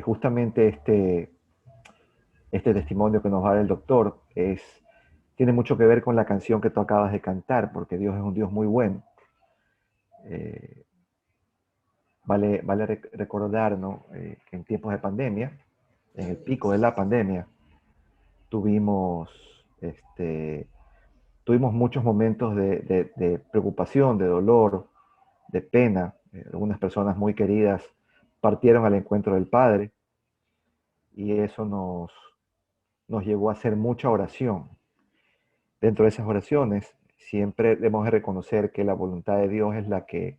Justamente este testimonio que nos va a dar el doctor tiene mucho que ver con la canción que tú acabas de cantar, porque Dios es un Dios muy bueno. Eh, vale recordar, ¿no? Que en tiempos de pandemia, en el pico de la pandemia, tuvimos, tuvimos muchos momentos de preocupación, de dolor, de pena. Algunas personas muy queridas partieron al encuentro del Padre y eso nos llevó a hacer mucha oración. Dentro de esas oraciones siempre debemos de reconocer que la voluntad de Dios es la que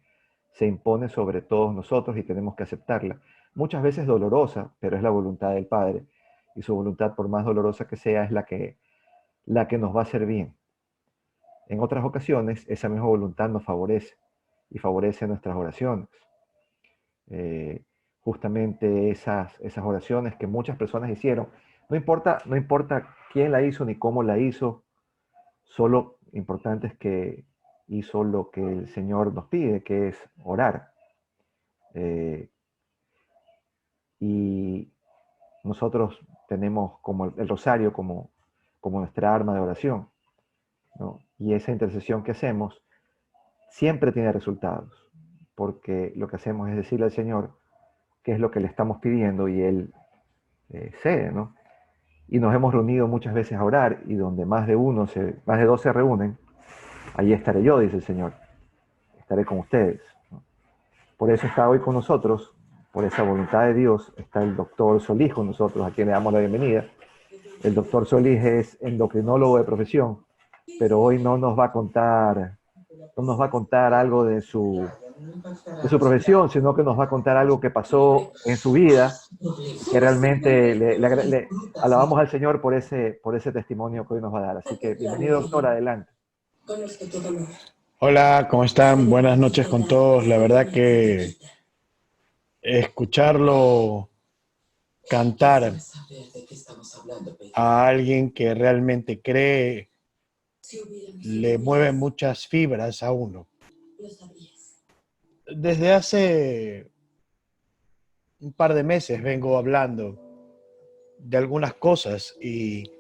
se impone sobre todos nosotros y tenemos que aceptarla. Muchas veces dolorosa, pero es la voluntad del Padre y su voluntad, por más dolorosa que sea, es la que nos va a hacer bien. En otras ocasiones, esa misma voluntad nos favorece y favorece nuestras oraciones. Eh, Justamente esas oraciones que muchas personas hicieron, no importa quién la hizo ni cómo la hizo, solo importante es que hizo lo que el Señor nos pide, que es orar. Eh, y nosotros tenemos como el rosario como nuestra arma de oración, ¿no? Y esa intercesión que hacemos siempre tiene resultados, porque lo que hacemos es decirle al Señor qué es lo que le estamos pidiendo y Él cede, ¿no? Y nos hemos reunido muchas veces a orar y donde más de dos se reúnen, allí estaré yo, dice el Señor, estaré con ustedes, ¿no? Por eso está hoy con nosotros, por esa voluntad de Dios, está el doctor Solís con nosotros, a quien le damos la bienvenida. El doctor Solís es endocrinólogo de profesión, pero hoy no nos va a contar algo de su profesión, sino que nos va a contar algo que pasó en su vida, que realmente le alabamos al Señor por ese testimonio que hoy nos va a dar. Así que bienvenido, doctor, adelante. Hola, ¿cómo están? Buenas noches con todos. La verdad que escucharlo cantar a alguien que realmente cree le mueve muchas fibras a uno. Desde hace un par de meses vengo hablando de algunas cosas y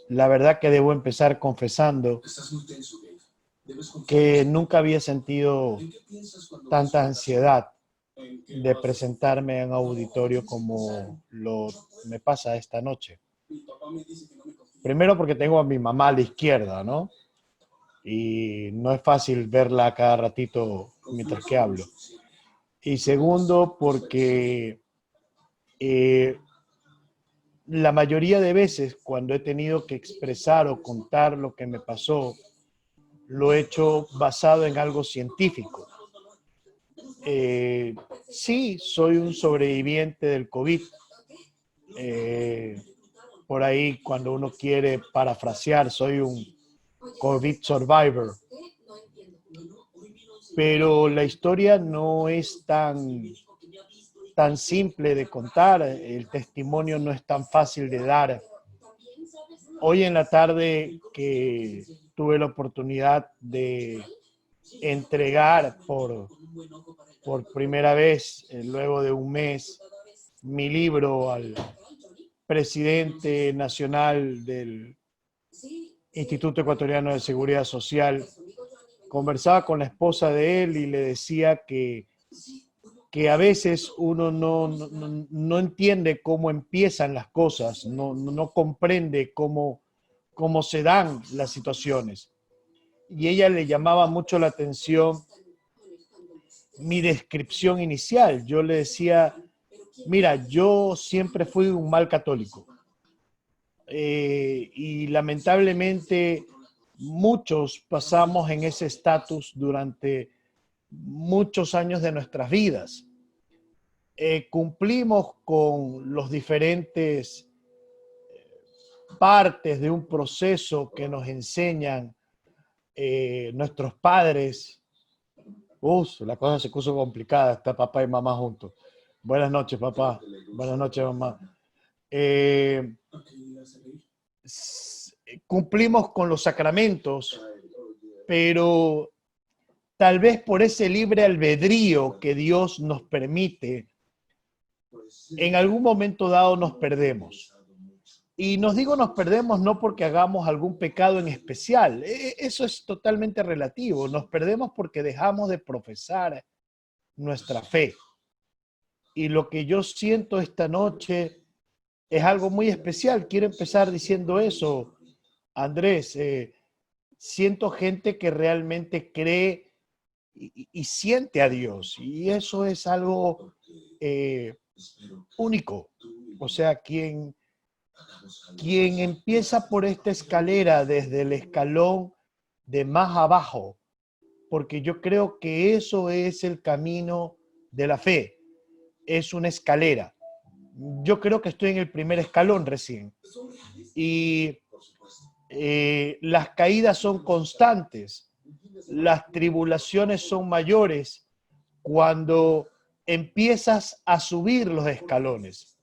la verdad que debo empezar confesando que nunca había sentido tanta ansiedad de presentarme en auditorio como me pasa esta noche. Primero porque tengo a mi mamá a la izquierda, ¿no? Y no es fácil verla a cada ratito mientras que hablo. Y segundo porque eh, la mayoría de veces cuando he tenido que expresar o contar lo que me pasó, lo he hecho basado en algo científico. Sí, soy un sobreviviente del COVID. Eh, por ahí, cuando uno quiere parafrasear, soy un COVID survivor. Pero la historia no es tan simple de contar, el testimonio no es tan fácil de dar. Hoy en la tarde que tuve la oportunidad de entregar por primera vez, luego de un mes, mi libro al presidente nacional del Instituto Ecuatoriano de Seguridad Social, conversaba con la esposa de él y le decía que a veces uno no entiende cómo empiezan las cosas, no comprende cómo se dan las situaciones. Y ella le llamaba mucho la atención mi descripción inicial. Yo le decía, mira, yo siempre fui un mal católico. Y lamentablemente muchos pasamos en ese estatus durante muchos años de nuestras vidas. Cumplimos con los diferentes partes de un proceso que nos enseñan nuestros padres. La cosa se puso complicada, está papá y mamá juntos. Buenas noches, papá. Buenas noches, mamá. Cumplimos con los sacramentos, pero tal vez por ese libre albedrío que Dios nos permite, en algún momento dado nos perdemos. Y nos digo nos perdemos no porque hagamos algún pecado en especial. Eso es totalmente relativo. Nos perdemos porque dejamos de profesar nuestra fe. Y lo que yo siento esta noche es algo muy especial. Quiero empezar diciendo eso, Andrés. Siento gente que realmente cree y siente a Dios. Y eso es algo único. O sea, quien empieza por esta escalera desde el escalón de más abajo, porque yo creo que eso es el camino de la fe, es una escalera. Yo creo que estoy en el primer escalón recién y las caídas son constantes, las tribulaciones son mayores cuando empiezas a subir los escalones.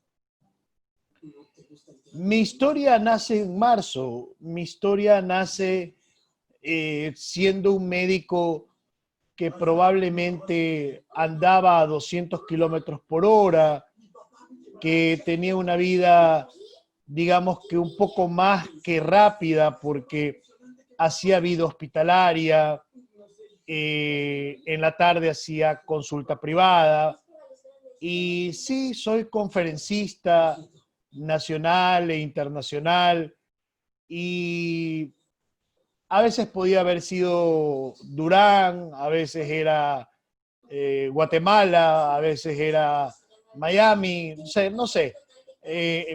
Mi historia nace en marzo. Mi historia nace siendo un médico que probablemente andaba a 200 kilómetros por hora, que tenía una vida, digamos que un poco más que rápida porque hacía vida hospitalaria, en la tarde hacía consulta privada y sí, soy conferencista nacional e internacional y a veces podía haber sido Durán, a veces era Guatemala, a veces era Miami, no sé.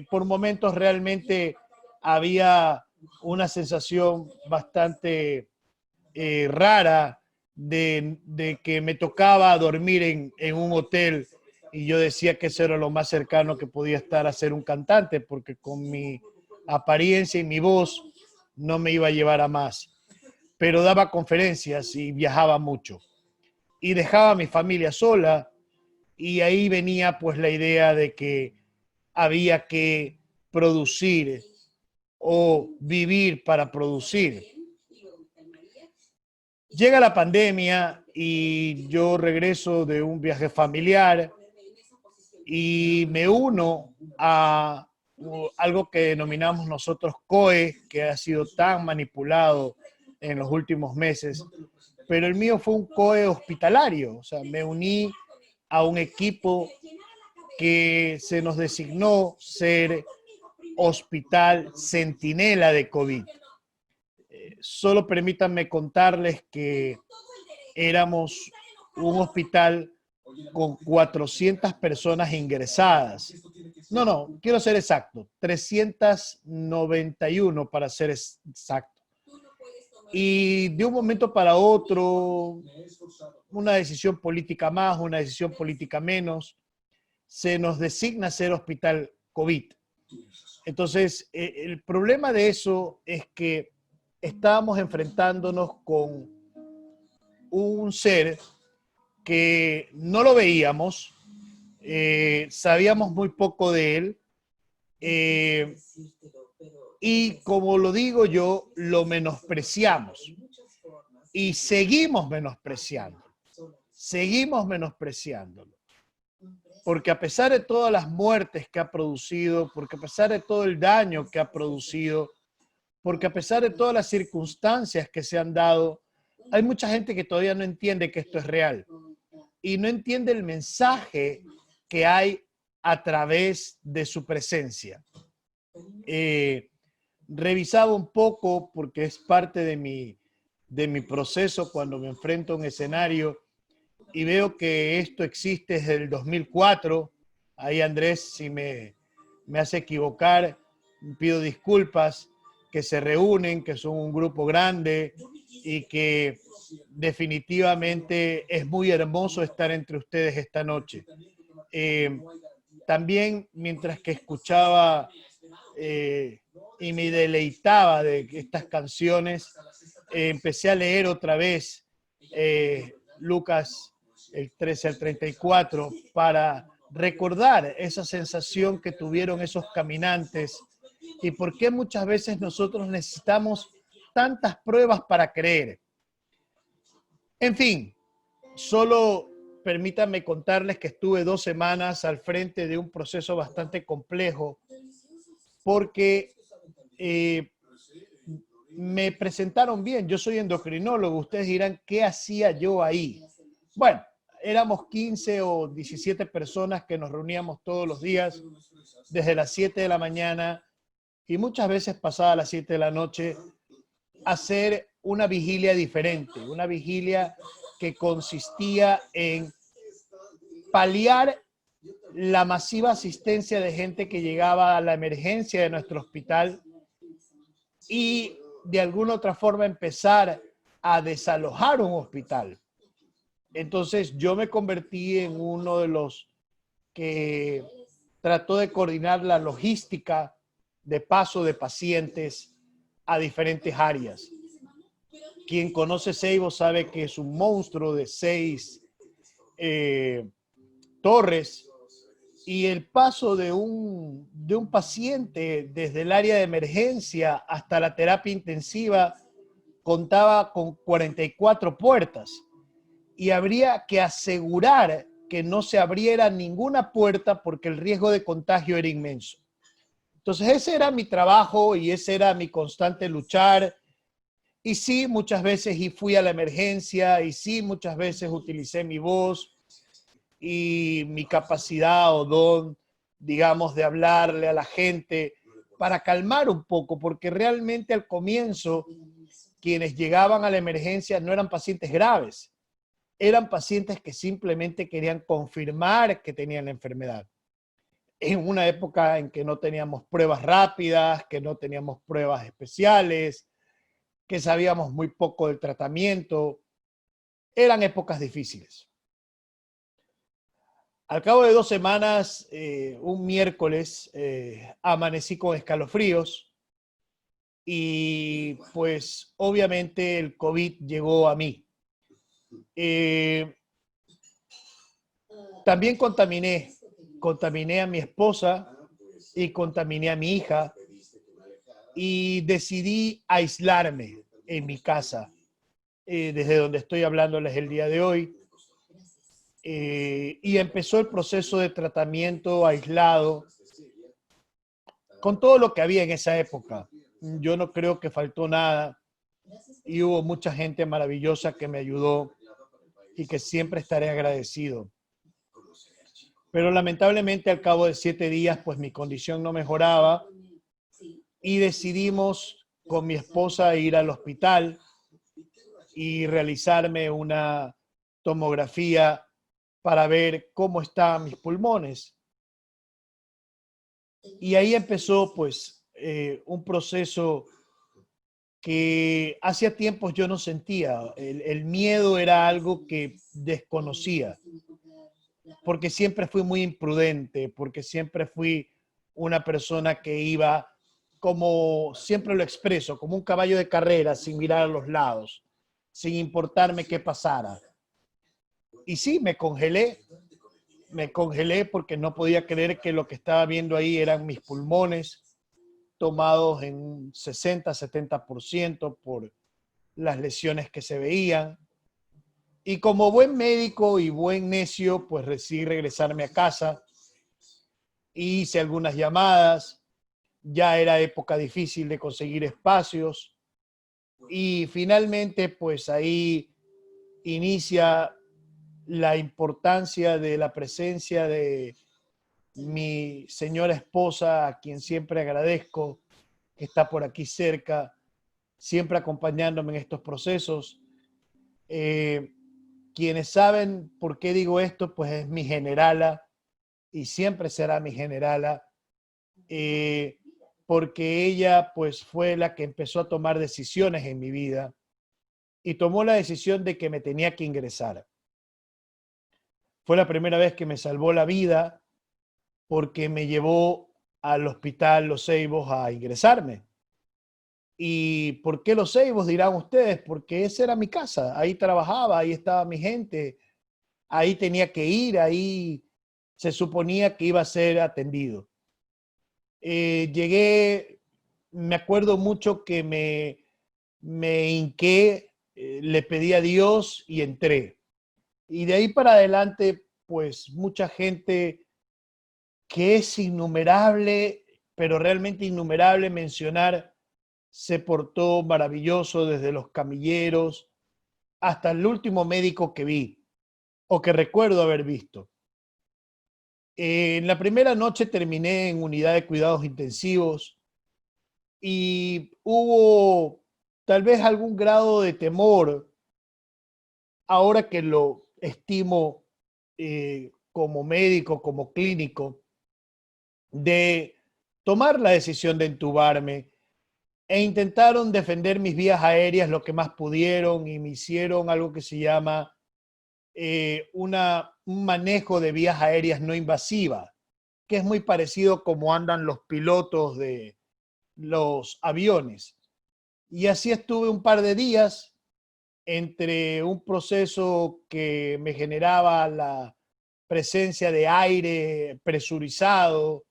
Por momentos realmente había una sensación bastante rara de que me tocaba dormir en un hotel y yo decía que eso era lo más cercano que podía estar a ser un cantante, porque con mi apariencia y mi voz no me iba a llevar a más. Pero daba conferencias y viajaba mucho. Y dejaba a mi familia sola y ahí venía pues la idea de que había que producir o vivir para producir. Llega la pandemia y yo regreso de un viaje familiar y me uno a algo que denominamos nosotros COE, que ha sido tan manipulado en los últimos meses, pero el mío fue un COE hospitalario. O sea, me uní a un equipo que se nos designó ser hospital centinela de COVID. Solo permítanme contarles que éramos un hospital con 400 personas ingresadas. No, quiero ser exacto, 391 para ser exacto. Y de un momento para otro, una decisión política más, una decisión política menos, se nos designa ser hospital COVID. Entonces, el problema de eso es que estábamos enfrentándonos con un ser que no lo veíamos, sabíamos muy poco de él, y como lo digo yo, lo menospreciamos y seguimos menospreciándolo. Porque a pesar de todas las muertes que ha producido, porque a pesar de todo el daño que ha producido, porque a pesar de todas las circunstancias que se han dado, hay mucha gente que todavía no entiende que esto es real y no entiende el mensaje que hay a través de su presencia. Revisaba un poco, porque es parte de mi proceso cuando me enfrento a un escenario, y veo que esto existe desde el 2004. Ahí, Andrés, si me hace equivocar, pido disculpas, que se reúnen, que son un grupo grande y que definitivamente es muy hermoso estar entre ustedes esta noche. También, mientras que escuchaba y me deleitaba de estas canciones, empecé a leer otra vez Lucas el 13 al 34 para recordar esa sensación que tuvieron esos caminantes y por qué muchas veces nosotros necesitamos tantas pruebas para creer. En fin, solo permítanme contarles que estuve 2 semanas al frente de un proceso bastante complejo porque me presentaron bien. Yo soy endocrinólogo. Ustedes dirán, ¿qué hacía yo ahí? Bueno, éramos 15 o 17 personas que nos reuníamos todos los días desde las 7 de la mañana y muchas veces pasada las 7 de la noche a hacer una vigilia diferente, una vigilia que consistía en paliar la masiva asistencia de gente que llegaba a la emergencia de nuestro hospital y de alguna otra forma empezar a desalojar un hospital. Entonces yo me convertí en uno de los que trató de coordinar la logística de paso de pacientes a diferentes áreas. Quien conoce Seibo sabe que es un monstruo de 6 torres y el paso de un paciente desde el área de emergencia hasta la terapia intensiva contaba con 44 puertas y habría que asegurar que no se abriera ninguna puerta porque el riesgo de contagio era inmenso. Entonces ese era mi trabajo y ese era mi constante luchar. Y sí, muchas veces y fui a la emergencia y sí, muchas veces utilicé mi voz y mi capacidad o don, digamos, de hablarle a la gente para calmar un poco, porque realmente al comienzo quienes llegaban a la emergencia no eran pacientes graves, eran pacientes que simplemente querían confirmar que tenían la enfermedad. En una época en que no teníamos pruebas rápidas, que no teníamos pruebas especiales, que sabíamos muy poco del tratamiento, eran épocas difíciles. Al cabo de 2 semanas, un miércoles, amanecí con escalofríos y pues obviamente el COVID llegó a mí. También contaminé a mi esposa y contaminé a mi hija y decidí aislarme en mi casa, desde donde estoy hablándoles el día de hoy. Y empezó el proceso de tratamiento aislado con todo lo que había en esa época. Yo no creo que faltó nada y hubo mucha gente maravillosa que me ayudó y que siempre estaré agradecido. Pero lamentablemente al cabo de 7 días, pues mi condición no mejoraba y decidimos con mi esposa ir al hospital y realizarme una tomografía para ver cómo estaban mis pulmones. Y ahí empezó pues un proceso que hacía tiempos yo no sentía. El miedo era algo que desconocía, porque siempre fui muy imprudente, porque siempre fui una persona que iba, como siempre lo expreso, como un caballo de carrera, sin mirar a los lados, sin importarme qué pasara. Y sí, me congelé porque no podía creer que lo que estaba viendo ahí eran mis pulmones tomados en 60-70% por las lesiones que se veían. Y como buen médico y buen necio, pues decidí regresarme a casa. Hice algunas llamadas, ya era época difícil de conseguir espacios. Y finalmente, pues ahí inicia la importancia de la presencia de mi señora esposa, a quien siempre agradezco, que está por aquí cerca, siempre acompañándome en estos procesos. Quienes saben por qué digo esto, pues es mi generala y siempre será mi generala, porque ella pues fue la que empezó a tomar decisiones en mi vida y tomó la decisión de que me tenía que ingresar. Fue la primera vez que me salvó la vida porque me llevó al hospital Los Ceibos a ingresarme. ¿Y por qué Los Ceibos, dirán ustedes? Porque esa era mi casa, ahí trabajaba, ahí estaba mi gente, ahí tenía que ir, ahí se suponía que iba a ser atendido. Llegué, me acuerdo mucho que me hinqué, le pedí a Dios y entré. Y de ahí para adelante, pues mucha gente que es innumerable, pero realmente innumerable mencionar, se portó maravilloso desde los camilleros hasta el último médico que vi o que recuerdo haber visto. En la primera noche terminé en unidad de cuidados intensivos y hubo tal vez algún grado de temor, ahora que lo estimo como médico, como clínico, de tomar la decisión de entubarme e intentaron defender mis vías aéreas lo que más pudieron y me hicieron algo que se llama un manejo de vías aéreas no invasivas, que es muy parecido como andan los pilotos de los aviones. Y así estuve un par de días entre un proceso que me generaba la presencia de aire presurizado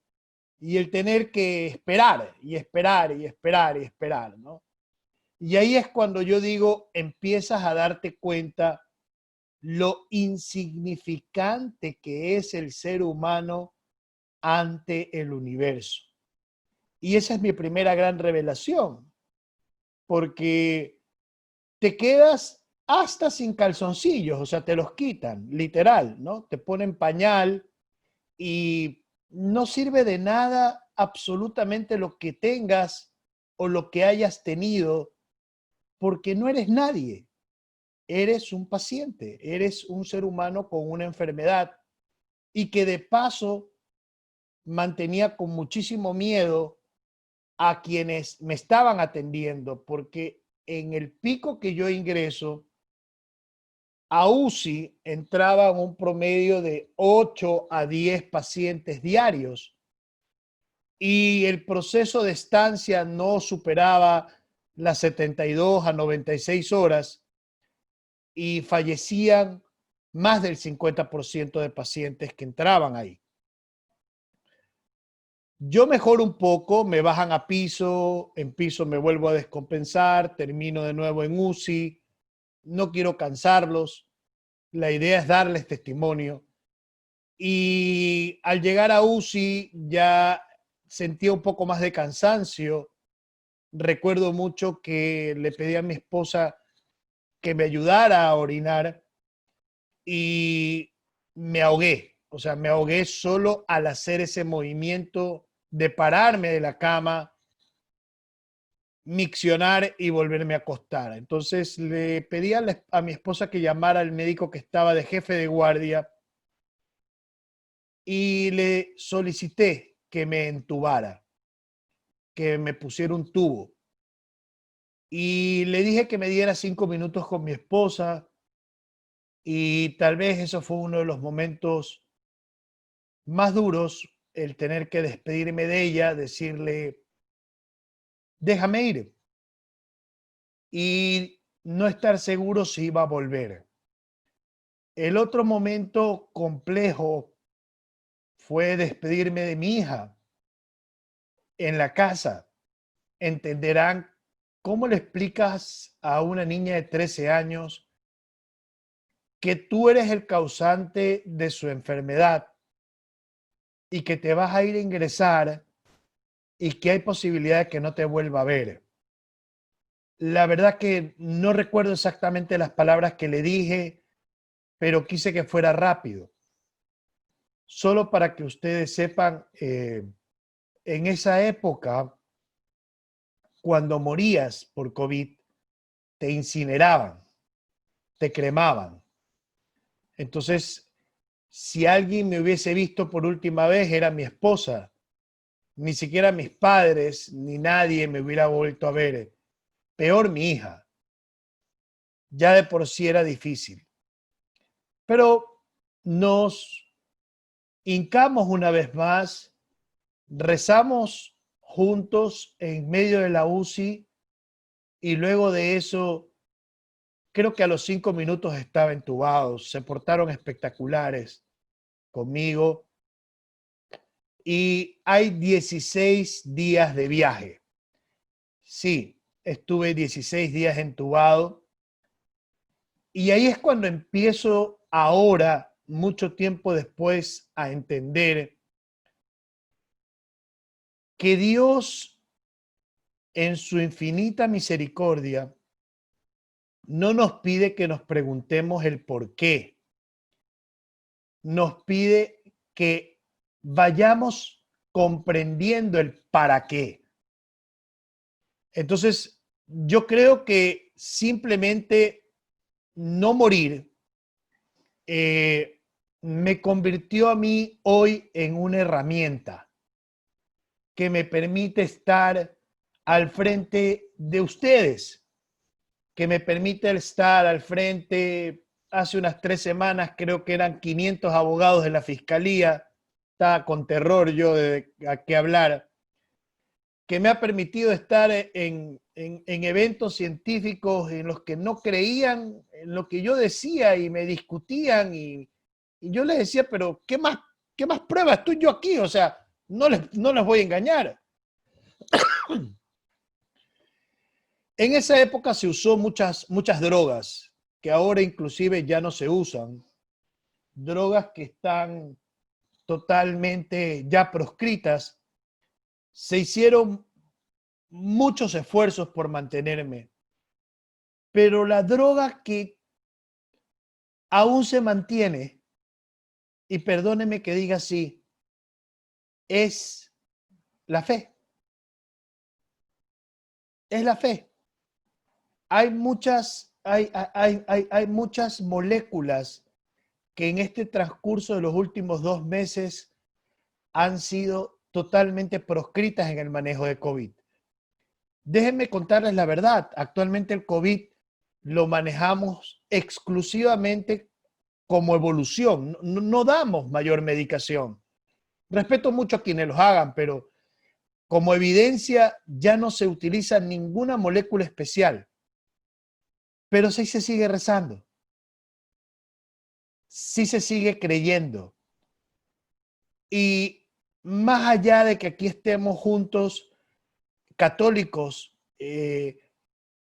y el tener que esperar y esperar y esperar y esperar, ¿no? Y ahí es cuando yo digo, empiezas a darte cuenta lo insignificante que es el ser humano ante el universo. Y esa es mi primera gran revelación, porque te quedas hasta sin calzoncillos, o sea, te los quitan, literal, ¿no? Te ponen pañal y no sirve de nada absolutamente lo que tengas o lo que hayas tenido, porque no eres nadie. Eres un paciente, eres un ser humano con una enfermedad y que de paso mantenía con muchísimo miedo a quienes me estaban atendiendo, porque en el pico que yo ingreso, a UCI entraban un promedio de 8 a 10 pacientes diarios y el proceso de estancia no superaba las 72 a 96 horas y fallecían más del 50% de pacientes que entraban ahí. Yo mejoro un poco, me bajan a piso, en piso me vuelvo a descompensar, termino de nuevo en UCI, no quiero cansarlos, la idea es darles testimonio. Y al llegar a UCI ya sentía un poco más de cansancio. Recuerdo mucho que le pedí a mi esposa que me ayudara a orinar y me ahogué. O sea, me ahogué solo al hacer ese movimiento de pararme de la cama, miccionar y volverme a acostar. Entonces le pedí a mi esposa que llamara al médico que estaba de jefe de guardia y le solicité que me entubara, que me pusiera un tubo. Y le dije que me diera 5 minutos con mi esposa y tal vez eso fue uno de los momentos más duros, el tener que despedirme de ella, decirle, déjame ir y no estar seguro si iba a volver. El otro momento complejo fue despedirme de mi hija en la casa. Entenderán cómo le explicas a una niña de 13 años que tú eres el causante de su enfermedad y que te vas a ir a ingresar y que hay posibilidad de que no te vuelva a ver. La verdad que no recuerdo exactamente las palabras que le dije, pero quise que fuera rápido. Solo para que ustedes sepan, en esa época, cuando morías por COVID, te incineraban, te cremaban. Entonces, si alguien me hubiese visto por última vez, era mi esposa. Ni siquiera mis padres, ni nadie me hubiera vuelto a ver. Peor mi hija. Ya de por sí era difícil. Pero nos hincamos una vez más, rezamos juntos en medio de la UCI y luego de eso, creo que a los 5 minutos estaba entubado. Se portaron espectaculares conmigo y hay 16 días de viaje. Sí, estuve 16 días entubado y ahí es cuando empiezo ahora, mucho tiempo después, a entender que Dios, en su infinita misericordia, no nos pide que nos preguntemos el por qué. Nos pide que vayamos comprendiendo el para qué. Entonces, yo creo que simplemente no morir me convirtió a mí hoy en una herramienta que me permite estar al frente de ustedes, que me permite estar al frente. Hace unas 3 semanas creo que eran 500 abogados de la fiscalía. Estaba con terror yo de a qué hablar. Que me ha permitido estar en eventos científicos en los que no creían en lo que yo decía y me discutían y yo les decía, pero qué más pruebas estoy yo aquí? O sea, no les voy a engañar. En esa época se usó muchas drogas que ahora inclusive ya no se usan. Drogas que están totalmente ya proscritas. Se hicieron muchos esfuerzos por mantenerme, pero la droga que aún se mantiene, y perdóneme que diga así, es la fe. Es la fe. Hay muchas moléculas que en este transcurso de los últimos 2 meses han sido totalmente proscritas en el manejo de COVID. Déjenme contarles la verdad. Actualmente el COVID lo manejamos exclusivamente como evolución. No damos mayor medicación. Respeto mucho a quienes los hagan, pero como evidencia ya no se utiliza ninguna molécula especial. Pero sí se sigue rezando. Sí se sigue creyendo. Y más allá de que aquí estemos juntos, católicos,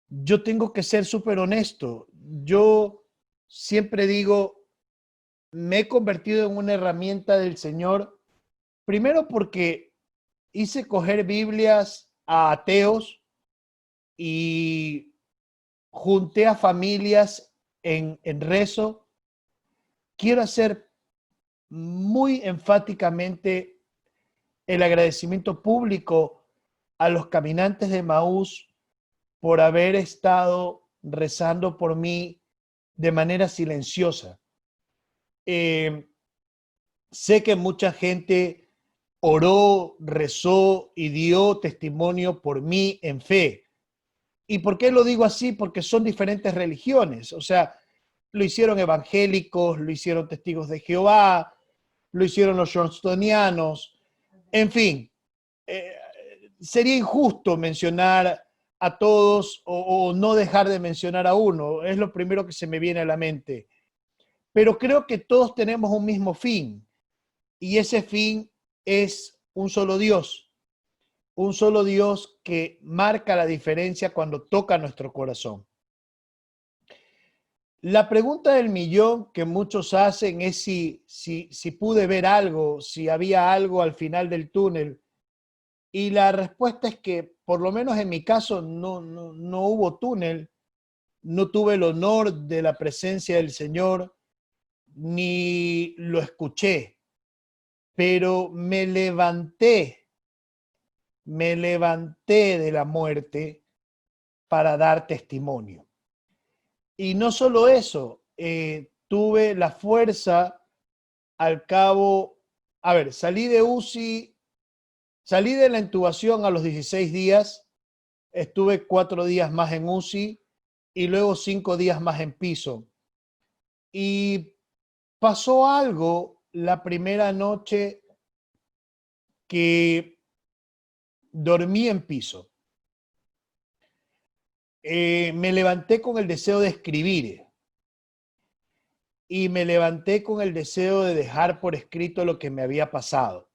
yo tengo que ser súper honesto. Yo siempre digo, me he convertido en una herramienta del Señor, primero porque hice coger Biblias a ateos y junté a familias en rezo. Quiero hacer muy enfáticamente el agradecimiento público a los caminantes de Emaús por haber estado rezando por mí de manera silenciosa. Sé que mucha gente oró, rezó y dio testimonio por mí en fe. ¿Y por qué lo digo así? Porque son diferentes religiones. O sea, lo hicieron evangélicos, lo hicieron testigos de Jehová, lo hicieron los johnstonianos. En fin, eh, sería injusto mencionar a todos o no dejar de mencionar a uno. Es lo primero que se me viene a la mente. Pero creo que todos tenemos un mismo fin. Y ese fin es un solo Dios que marca la diferencia cuando toca nuestro corazón. La pregunta del millón que muchos hacen es si pude ver algo, si había algo al final del túnel. Y la respuesta es que, por lo menos en mi caso, no hubo túnel, no tuve el honor de la presencia del Señor, ni lo escuché, pero me levanté de la muerte para dar testimonio. Y no solo eso, tuve la fuerza al cabo, a ver, salí de UCI, salí de la intubación a los 16 días, estuve 4 días más en UCI y luego 5 días más en piso. Y pasó algo la primera noche que dormí en piso. Me levanté con el deseo de escribir y me levanté con el deseo de dejar por escrito lo que me había pasado.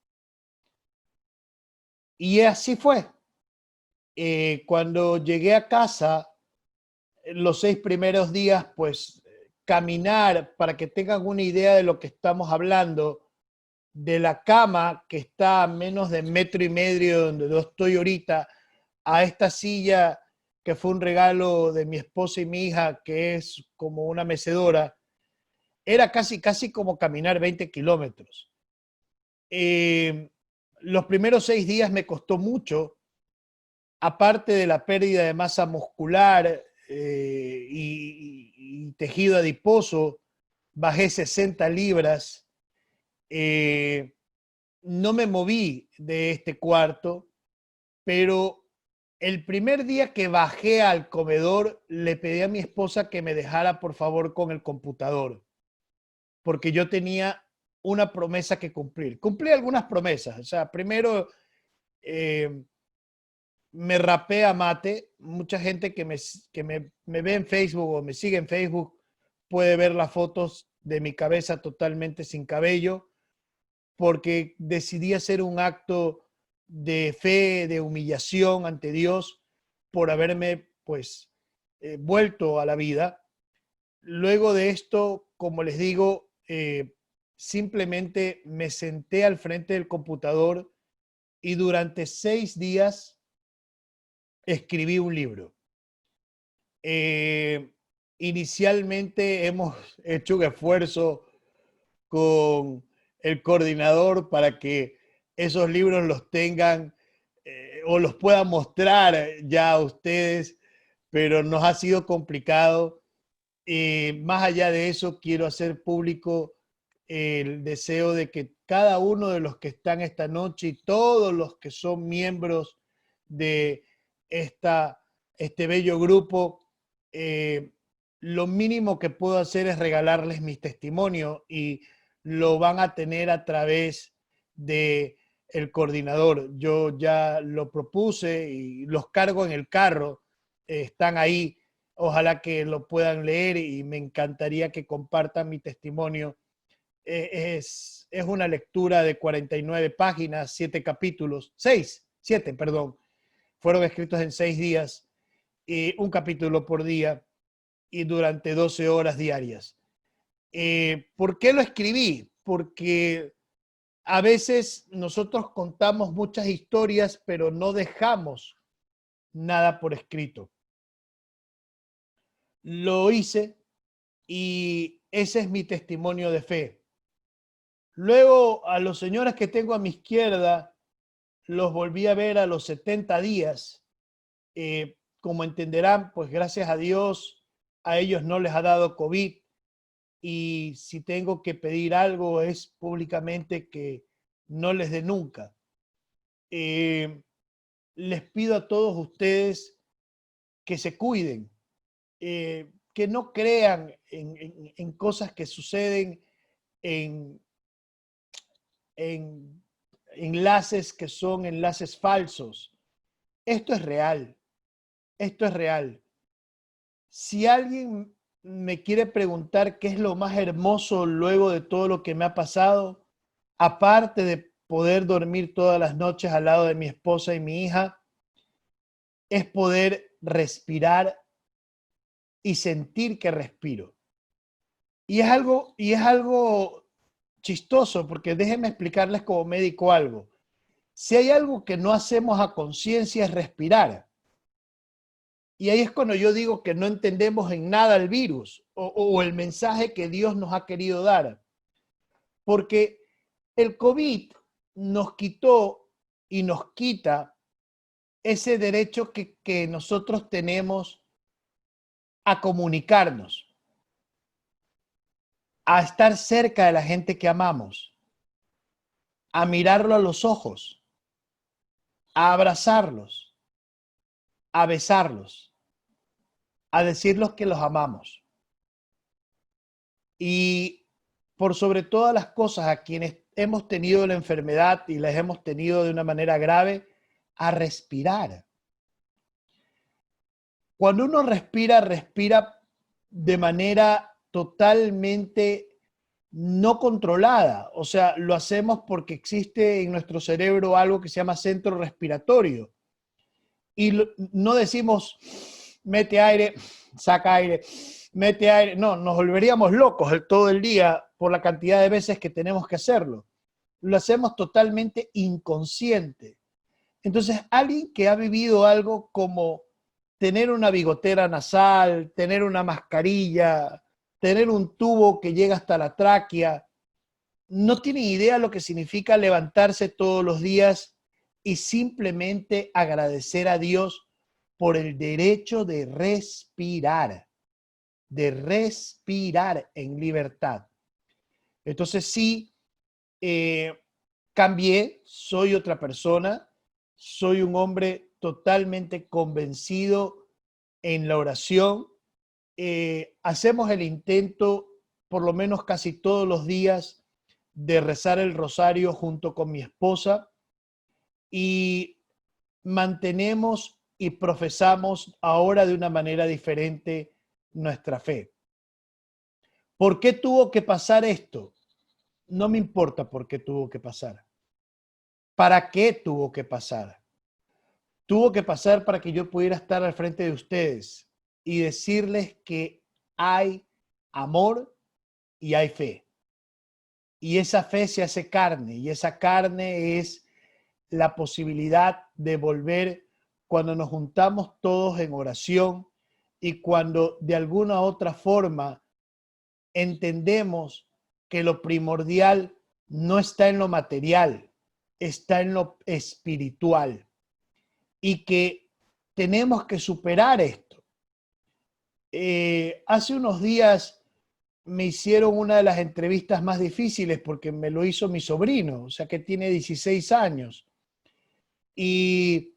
Y así fue. Cuando llegué a casa, los 6 primeros días, pues caminar, para que tengan una idea de lo que estamos hablando, de la cama que está a menos de 1,5 metros donde yo estoy ahorita, a esta silla que fue un regalo de mi esposa y mi hija, que es como una mecedora, era casi como caminar 20 kilómetros. Los primeros 6 días me costó mucho, aparte de la pérdida de masa muscular y tejido adiposo, bajé 60 libras. No me moví de este cuarto, pero el primer día que bajé al comedor, le pedí a mi esposa que me dejara por favor con el computador, porque yo tenía una promesa que cumplir. Cumplí algunas promesas. O sea, primero me rapé a mate. Mucha gente que me ve en Facebook o me sigue en Facebook puede ver las fotos de mi cabeza totalmente sin cabello, porque decidí hacer un acto de fe, de humillación ante Dios por haberme, pues, vuelto a la vida. Luego de esto, como les digo, simplemente me senté al frente del computador y durante 6 días escribí un libro. Inicialmente hemos hecho un esfuerzo con el coordinador para que esos libros los tengan o los puedan mostrar ya a ustedes, pero nos ha sido complicado. Más allá de eso, quiero hacer público el deseo de que cada uno de los que están esta noche y todos los que son miembros de este bello grupo, lo mínimo que puedo hacer es regalarles mi testimonio y lo van a tener a través de el coordinador. Yo ya lo propuse y los cargo en el carro, están ahí. Ojalá que lo puedan leer y me encantaría que compartan mi testimonio. Es una lectura de 49 páginas, 7 capítulos, 7, perdón. Fueron escritos en 6 días, un capítulo por día y durante 12 horas diarias. ¿Por qué lo escribí? Porque a veces nosotros contamos muchas historias, pero no dejamos nada por escrito. Lo hice y ese es mi testimonio de fe. Luego, a los señores que tengo a mi izquierda, los volví a ver a los 70 días. Como entenderán, pues gracias a Dios, a ellos no les ha dado COVID. Y si tengo que pedir algo es públicamente que no les dé nunca. Les pido a todos ustedes que se cuiden, que no crean en cosas que suceden en enlaces que son enlaces falsos. Esto es real. Esto es real. Si alguien me quiere preguntar qué es lo más hermoso luego de todo lo que me ha pasado, aparte de poder dormir todas las noches al lado de mi esposa y mi hija, es poder respirar y sentir que respiro. Y es algo chistoso, porque déjenme explicarles como médico algo. Si hay algo que no hacemos a conciencia es respirar. Y ahí es cuando yo digo que no entendemos en nada el virus o el mensaje que Dios nos ha querido dar. Porque el COVID nos quitó y nos quita ese derecho que nosotros tenemos a comunicarnos, a estar cerca de la gente que amamos, a mirarlo a los ojos, a abrazarlos, a besarlos, a decirles que los amamos. Y por sobre todas las cosas, a quienes hemos tenido la enfermedad y las hemos tenido de una manera grave, a respirar. Cuando uno respira, respira de manera totalmente no controlada. O sea, lo hacemos porque existe en nuestro cerebro algo que se llama centro respiratorio. Y no decimos, mete aire, saca aire, mete aire. No, nos volveríamos locos todo el día por la cantidad de veces que tenemos que hacerlo. Lo hacemos totalmente inconsciente. Entonces, alguien que ha vivido algo como tener una bigotera nasal, tener una mascarilla, tener un tubo que llega hasta la tráquea, no tiene idea lo que significa levantarse todos los días y simplemente agradecer a Dios por el derecho de respirar en libertad. Entonces sí, cambié, soy otra persona, soy un hombre totalmente convencido en la oración. Hacemos el intento, por lo menos casi todos los días, de rezar el rosario junto con mi esposa y mantenemos y profesamos ahora de una manera diferente nuestra fe. ¿Por qué tuvo que pasar esto? No me importa por qué tuvo que pasar. ¿Para qué tuvo que pasar? Tuvo que pasar para que yo pudiera estar al frente de ustedes y decirles que hay amor y hay fe. Y esa fe se hace carne, y esa carne es la posibilidad de volver cuando nos juntamos todos en oración y cuando de alguna otra forma entendemos que lo primordial no está en lo material, está en lo espiritual y que tenemos que superar esto. Hace unos días me hicieron una de las entrevistas más difíciles porque me lo hizo mi sobrino, o sea que tiene 16 años. Y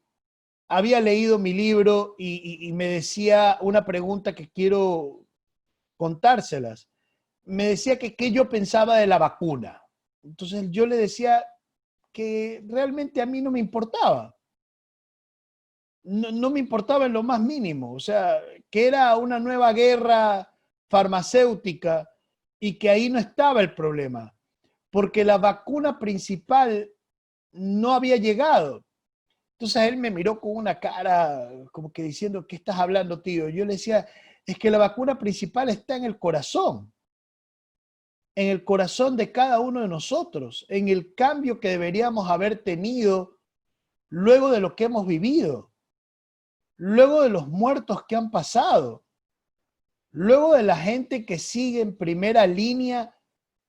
había leído mi libro y me decía una pregunta que quiero contárselas. Me decía que qué yo pensaba de la vacuna. Entonces yo le decía que realmente a mí no me importaba. No me importaba en lo más mínimo. O sea, que era una nueva guerra farmacéutica y que ahí no estaba el problema. Porque la vacuna principal no había llegado. Entonces él me miró con una cara como que diciendo, ¿qué estás hablando, tío? Yo le decía, es que la vacuna principal está en el corazón de cada uno de nosotros, en el cambio que deberíamos haber tenido luego de lo que hemos vivido, luego de los muertos que han pasado, luego de la gente que sigue en primera línea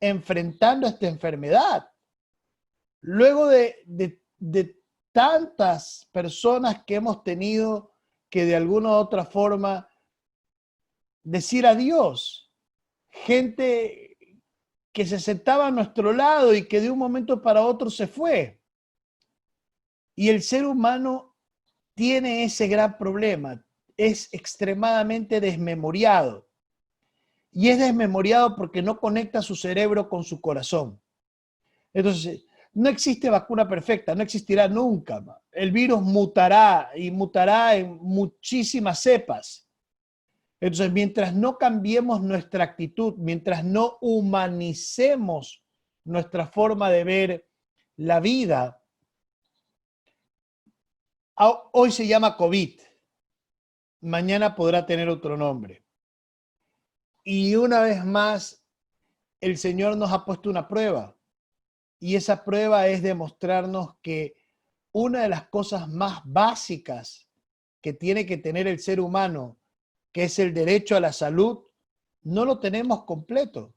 enfrentando esta enfermedad, luego de tantas personas que hemos tenido que de alguna u otra forma decir adiós, gente que se sentaba a nuestro lado y que de un momento para otro se fue. Y el ser humano tiene ese gran problema, es extremadamente desmemoriado. Y es desmemoriado porque no conecta su cerebro con su corazón. Entonces, no existe vacuna perfecta, no existirá nunca. El virus mutará y mutará en muchísimas cepas. Entonces, mientras no cambiemos nuestra actitud, mientras no humanicemos nuestra forma de ver la vida, hoy se llama COVID, mañana podrá tener otro nombre. Y una vez más, el Señor nos ha puesto una prueba. Y esa prueba es demostrarnos que una de las cosas más básicas que tiene que tener el ser humano, que es el derecho a la salud, no lo tenemos completo,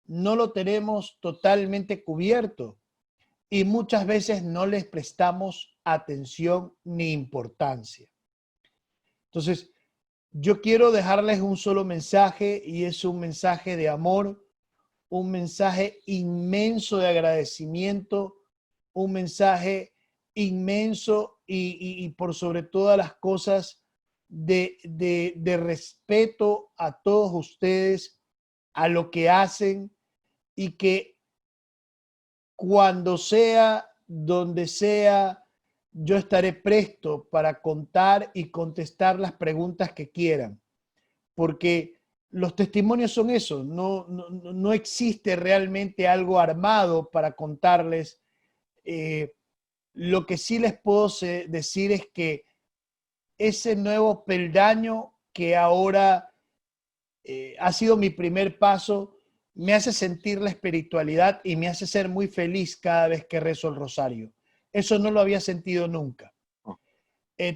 no lo tenemos totalmente cubierto y muchas veces no les prestamos atención ni importancia. Entonces, yo quiero dejarles un solo mensaje y es un mensaje de amor, un mensaje inmenso de agradecimiento, un mensaje inmenso y por sobre todas las cosas de respeto a todos ustedes, a lo que hacen y que cuando sea, donde sea, yo estaré presto para contar y contestar las preguntas que quieran, porque los testimonios son eso, no existe realmente algo armado para contarles. Lo que sí les puedo decir es que ese nuevo peldaño que ahora ha sido mi primer paso, me hace sentir la espiritualidad y me hace ser muy feliz cada vez que rezo el rosario. Eso no lo había sentido nunca.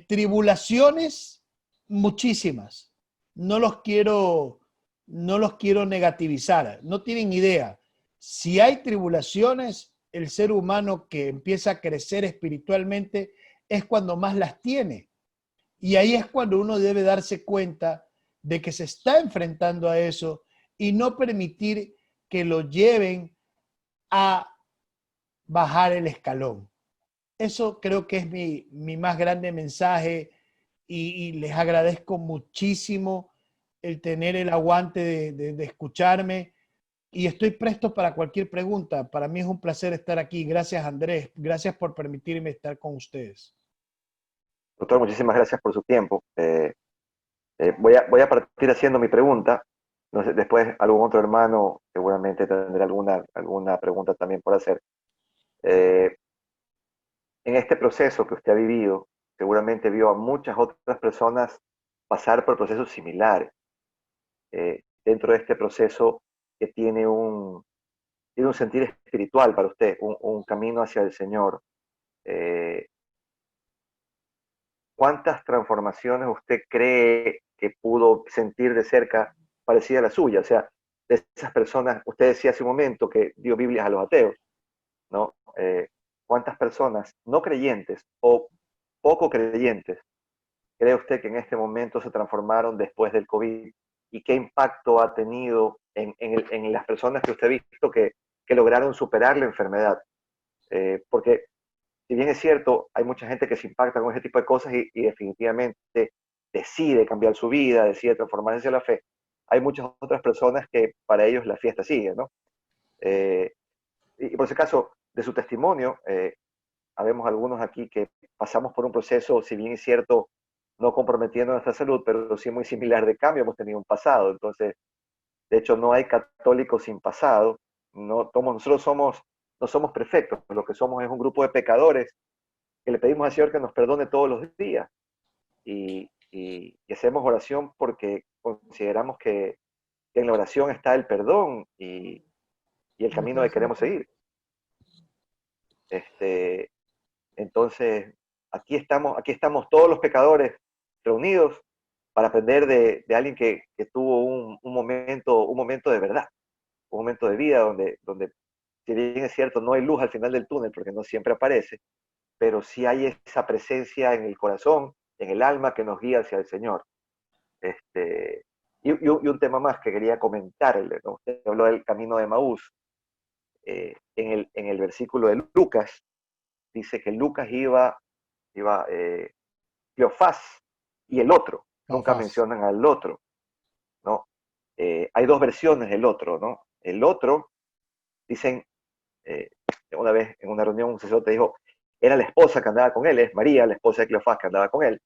Tribulaciones, muchísimas. No los quiero negativizar. No tienen idea. Si hay tribulaciones, el ser humano que empieza a crecer espiritualmente es cuando más las tiene. Y ahí es cuando uno debe darse cuenta de que se está enfrentando a eso y no permitir que lo lleven a bajar el escalón. Eso creo que es mi más grande mensaje y les agradezco muchísimo el tener el aguante de escucharme y estoy presto para cualquier pregunta. Para mí es un placer estar aquí. Gracias, Andrés. Gracias por permitirme estar con ustedes. Doctor, muchísimas gracias por su tiempo. Voy a partir haciendo mi pregunta. No sé, después algún otro hermano seguramente tendrá alguna pregunta también por hacer. En este proceso que usted ha vivido, seguramente vio a muchas otras personas pasar por procesos similares. Dentro de este proceso que tiene un sentir espiritual para usted, un camino hacia el Señor. ¿Cuántas transformaciones usted cree que pudo sentir de cerca parecida a la suya? O sea, de esas personas, usted decía hace un momento que dio Biblias a los ateos, ¿no? ¿Cuántas personas no creyentes o poco creyentes cree usted que en este momento se transformaron después del COVID? ¿Y qué impacto ha tenido en las personas que usted ha visto que lograron superar la enfermedad? Porque si bien es cierto, hay mucha gente que se impacta con ese tipo de cosas y definitivamente decide cambiar su vida, decide transformarse hacia la fe, hay muchas otras personas que para ellos la fiesta sigue, ¿no? Y por ese caso, de su testimonio, habemos algunos aquí que pasamos por un proceso, si bien es cierto, no comprometiendo nuestra salud, pero sí muy similar de cambio, hemos tenido un pasado. Entonces, de hecho, no hay católicos sin pasado. Nosotros no somos perfectos, lo que somos es un grupo de pecadores que le pedimos al Señor que nos perdone todos los días. Y hacemos oración porque consideramos que en la oración está el perdón y el camino que queremos seguir. Entonces, aquí estamos todos los pecadores reunidos para aprender de alguien que tuvo un momento de verdad, un momento de vida donde, si bien es cierto, no hay luz al final del túnel, porque no siempre aparece, pero sí hay esa presencia en el corazón, en el alma que nos guía hacia el Señor. Y un tema más que quería comentarle, ¿no? Usted habló del camino de Maús. En el versículo de Lucas, dice que Lucas iba Cleofás y el otro, nunca mencionan al otro, ¿no? Hay dos versiones del otro, ¿no? El otro, dicen, una vez en una reunión un sacerdote dijo, era la esposa que andaba con él, es María, la esposa de Cleofás que andaba con él,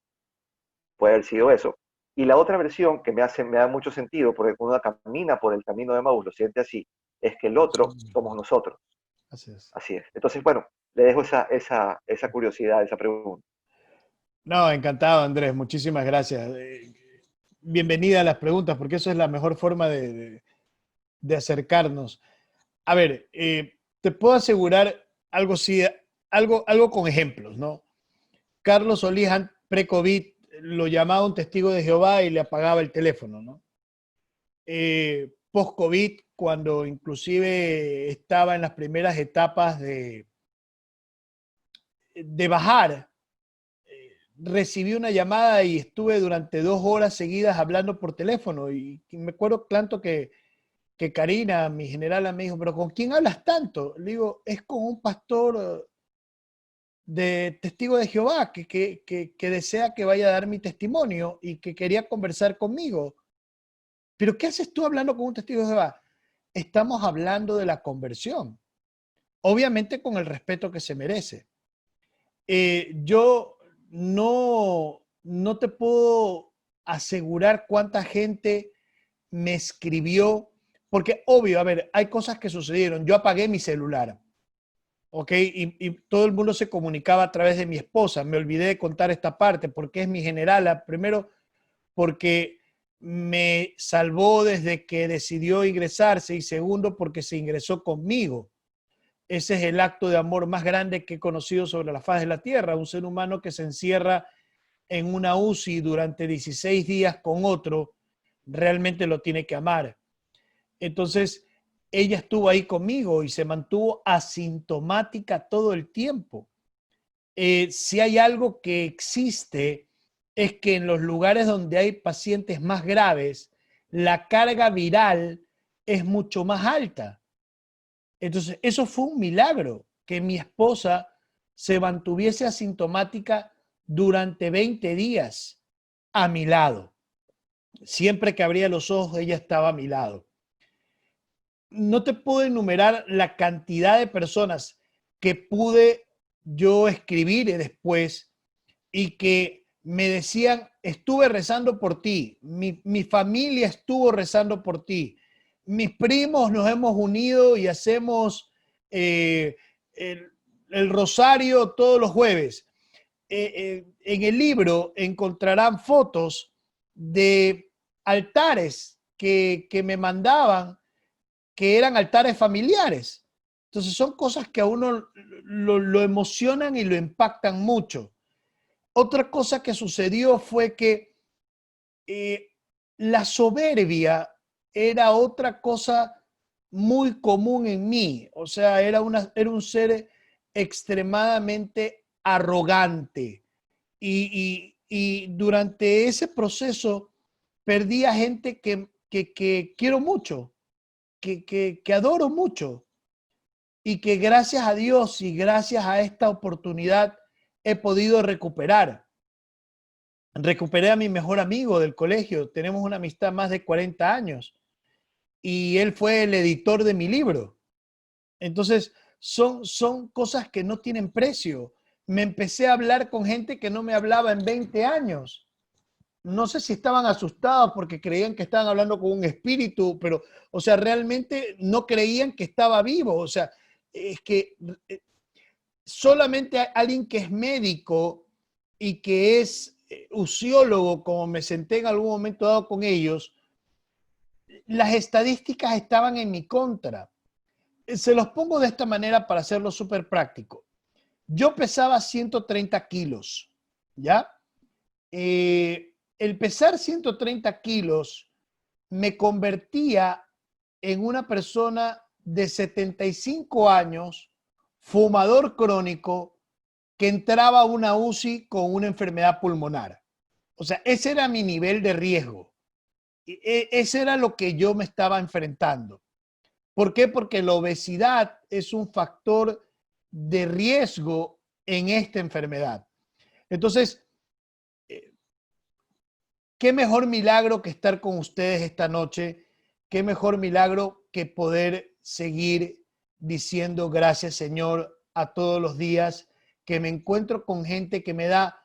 puede haber sido eso. Y la otra versión que me da mucho sentido, porque cuando uno camina por el camino de Maús, lo siente así, es que el otro somos nosotros. Así es. Así es. Entonces, bueno, le dejo esa curiosidad, esa pregunta. No, encantado, Andrés. Muchísimas gracias. Bienvenida a las preguntas, porque eso es la mejor forma de acercarnos. A ver, te puedo asegurar algo, sí, algo con ejemplos, ¿no? Carlos Solís, pre-COVID, lo llamaba un testigo de Jehová y le apagaba el teléfono, ¿no? Post-COVID, cuando inclusive estaba en las primeras etapas de bajar, recibí una llamada y estuve durante 2 horas seguidas hablando por teléfono y me acuerdo tanto que Karina, mi generala, me dijo, pero ¿con quién hablas tanto? Le digo, es con un pastor de testigo de Jehová que desea que vaya a dar mi testimonio y que quería conversar conmigo. ¿Pero qué haces tú hablando con un testigo de Jehová? Estamos hablando de la conversión, obviamente con el respeto que se merece. Yo no te puedo asegurar cuánta gente me escribió, porque obvio, a ver, hay cosas que sucedieron. Yo apagué mi celular, ¿ok? Y todo el mundo se comunicaba a través de mi esposa. Me olvidé de contar esta parte porque es mi generala. Primero, porque me salvó desde que decidió ingresarse y segundo porque se ingresó conmigo. Ese es el acto de amor más grande que he conocido sobre la faz de la tierra. Un ser humano que se encierra en una UCI durante 16 días con otro, realmente lo tiene que amar. Entonces, ella estuvo ahí conmigo y se mantuvo asintomática todo el tiempo. Si hay algo que existe, es que en los lugares donde hay pacientes más graves, la carga viral es mucho más alta. Entonces, eso fue un milagro, que mi esposa se mantuviese asintomática durante 20 días a mi lado. Siempre que abría los ojos, ella estaba a mi lado. No te puedo enumerar la cantidad de personas que pude yo escribir después y que me decían, estuve rezando por ti, mi familia estuvo rezando por ti, mis primos nos hemos unido y hacemos el, el rosario todos los jueves. En el libro encontrarán fotos de altares que me mandaban, que eran altares familiares. Entonces son cosas que a uno lo emocionan y lo impactan mucho. Otra cosa que sucedió fue que la soberbia era otra cosa muy común en mí. O sea, era un ser extremadamente arrogante. Y durante ese proceso perdí a gente que quiero mucho, que adoro mucho y que gracias a Dios y gracias a esta oportunidad he podido recuperar. Recuperé a mi mejor amigo del colegio, tenemos una amistad más de 40 años y él fue el editor de mi libro. Entonces, son cosas que no tienen precio. Me empecé a hablar con gente que no me hablaba en 20 años. No sé si estaban asustados porque creían que estaban hablando con un espíritu, pero, o sea, realmente no creían que estaba vivo. O sea, es que solamente alguien que es médico y que es usiólogo, como me senté en algún momento dado con ellos, las estadísticas estaban en mi contra. Se los pongo de esta manera para hacerlo súper práctico. Yo pesaba 130 kilos, ¿ya? El pesar 130 kilos me convertía en una persona de 75 años, fumador crónico, que entraba a una UCI con una enfermedad pulmonar. O sea, ese era mi nivel de riesgo. Ese era lo que yo me estaba enfrentando. ¿Por qué? Porque la obesidad es un factor de riesgo en esta enfermedad. Entonces, qué mejor milagro que estar con ustedes esta noche, qué mejor milagro que poder seguir diciendo gracias, Señor, a todos los días, que me encuentro con gente que me da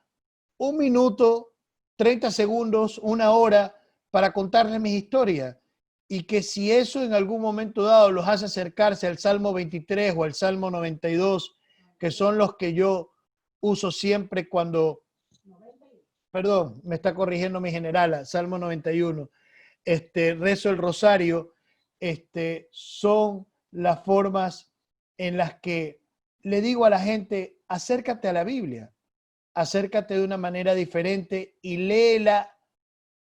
un minuto, 30 segundos, una hora para contarles mis historias. Y que si eso en algún momento dado los hace acercarse al Salmo 23 o al Salmo 92, que son los que yo uso siempre cuando, perdón, me está corrigiendo mi generala, Salmo 91, rezo el rosario, son las formas en las que le digo a la gente, acércate a la Biblia, acércate de una manera diferente y léela,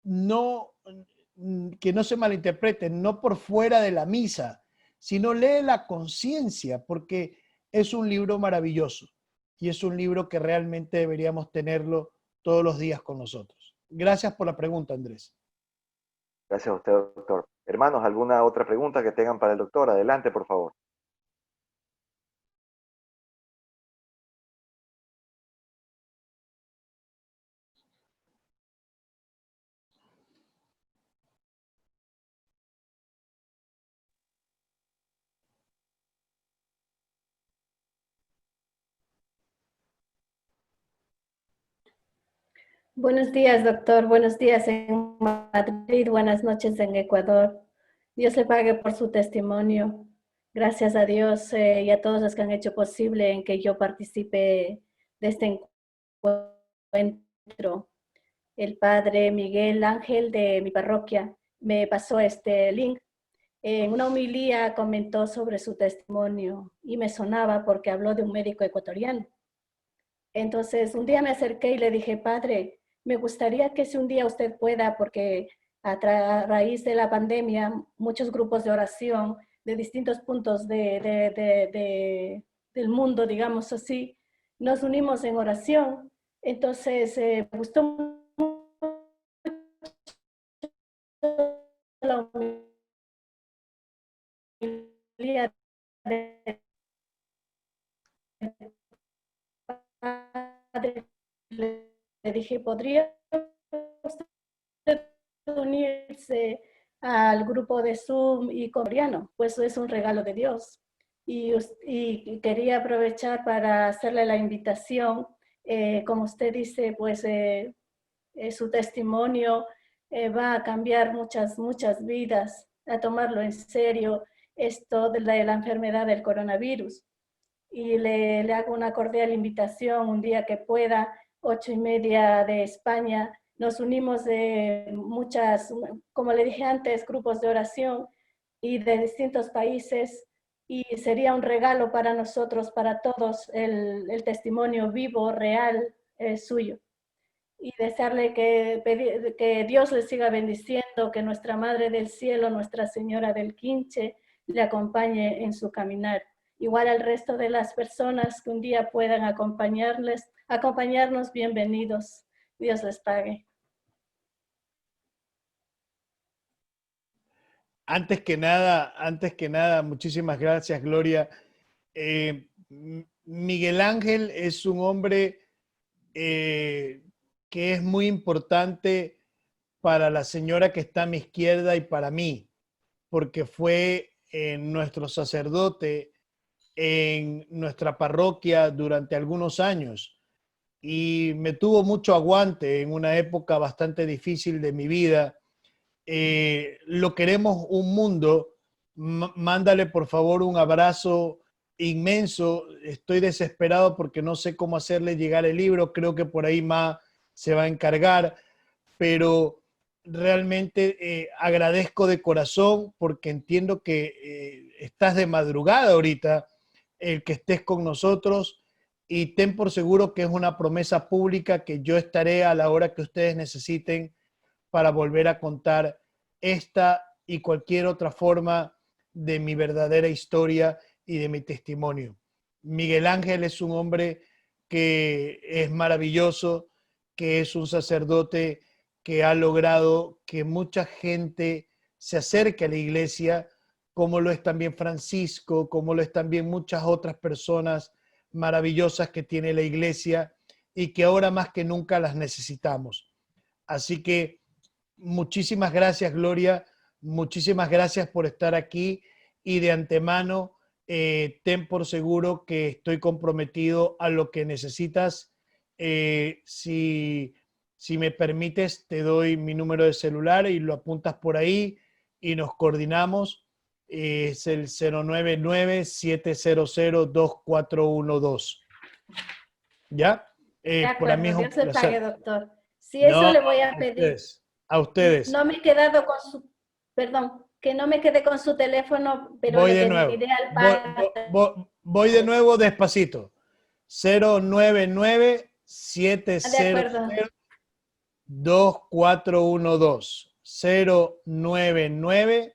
no, que no se malinterprete, no por fuera de la misa, sino lee la conciencia, porque es un libro maravilloso y es un libro que realmente deberíamos tenerlo todos los días con nosotros. Gracias por la pregunta, Andrés. Gracias a usted, doctor. Hermanos, ¿alguna otra pregunta que tengan para el doctor? Adelante, por favor. Buenos días, doctor. Buenos días en Madrid. Buenas noches en Ecuador. Dios le pague por su testimonio. Gracias a Dios y a todos los que han hecho posible en que yo participe de este encuentro. el padre Miguel Ángel de mi parroquia me pasó este link. En una homilía comentó sobre su testimonio y me sonaba porque habló de un médico ecuatoriano. Entonces, un día me acerqué y le dije, padre, me gustaría que si un día usted pueda, porque a raíz de la pandemia, muchos grupos de oración de distintos puntos del mundo, digamos así, nos unimos en oración. Entonces, me gustó mucho la homilía de padre. Le dije, ¿podría usted unirse al grupo de Zoom y coreano? Pues es un regalo de Dios. Y quería aprovechar para hacerle la invitación. Como usted dice, pues su testimonio va a cambiar muchas vidas, a tomarlo en serio esto de la enfermedad del coronavirus. Y le hago una cordial invitación un día que pueda, 8:30 de España. Nos unimos de como le dije antes, grupos de oración y de distintos países, y sería un regalo para nosotros, para todos, el testimonio vivo, real, suyo. Y desearle que Dios le siga bendiciendo, que nuestra Madre del Cielo, Nuestra Señora del Quinche, le acompañe en su caminar. Igual al resto de las personas que un día puedan acompañarnos, bienvenidos. Dios les pague. Antes que nada, muchísimas gracias, Gloria. Miguel Ángel es un hombre que es muy importante para la señora que está a mi izquierda y para mí, porque fue nuestro sacerdote en nuestra parroquia durante algunos años y me tuvo mucho aguante en una época bastante difícil de mi vida. Lo queremos un mundo. Mándale por favor un abrazo inmenso. Estoy desesperado porque no sé cómo hacerle llegar el libro. Creo que por ahí Ma se va a encargar, pero realmente agradezco de corazón porque entiendo que estás de madrugada ahorita, el que estés con nosotros, y ten por seguro que es una promesa pública que yo estaré a la hora que ustedes necesiten para volver a contar esta y cualquier otra forma de mi verdadera historia y de mi testimonio. Miguel Ángel es un hombre que es maravilloso, que es un sacerdote que ha logrado que mucha gente se acerque a la iglesia, como lo es también Francisco, como lo es también muchas otras personas maravillosas que tiene la iglesia y que ahora más que nunca las necesitamos. Así que muchísimas gracias, Gloria, muchísimas gracias por estar aquí y de antemano ten por seguro que estoy comprometido a lo que necesitas. Si me permites, te doy mi número de celular y lo apuntas por ahí y nos coordinamos. Es el 099-700-2412. ¿Ya? De Para mí acuerdo, es un Dios le pague, placer. doctor. Si eso No, le voy a a pedir. ustedes. A ustedes. No me he quedado con su, perdón, que no me quedé con su teléfono, pero Voy le de nuevo. pediré al padre. Voy de nuevo despacito. 099 De acuerdo. 700 2412. 099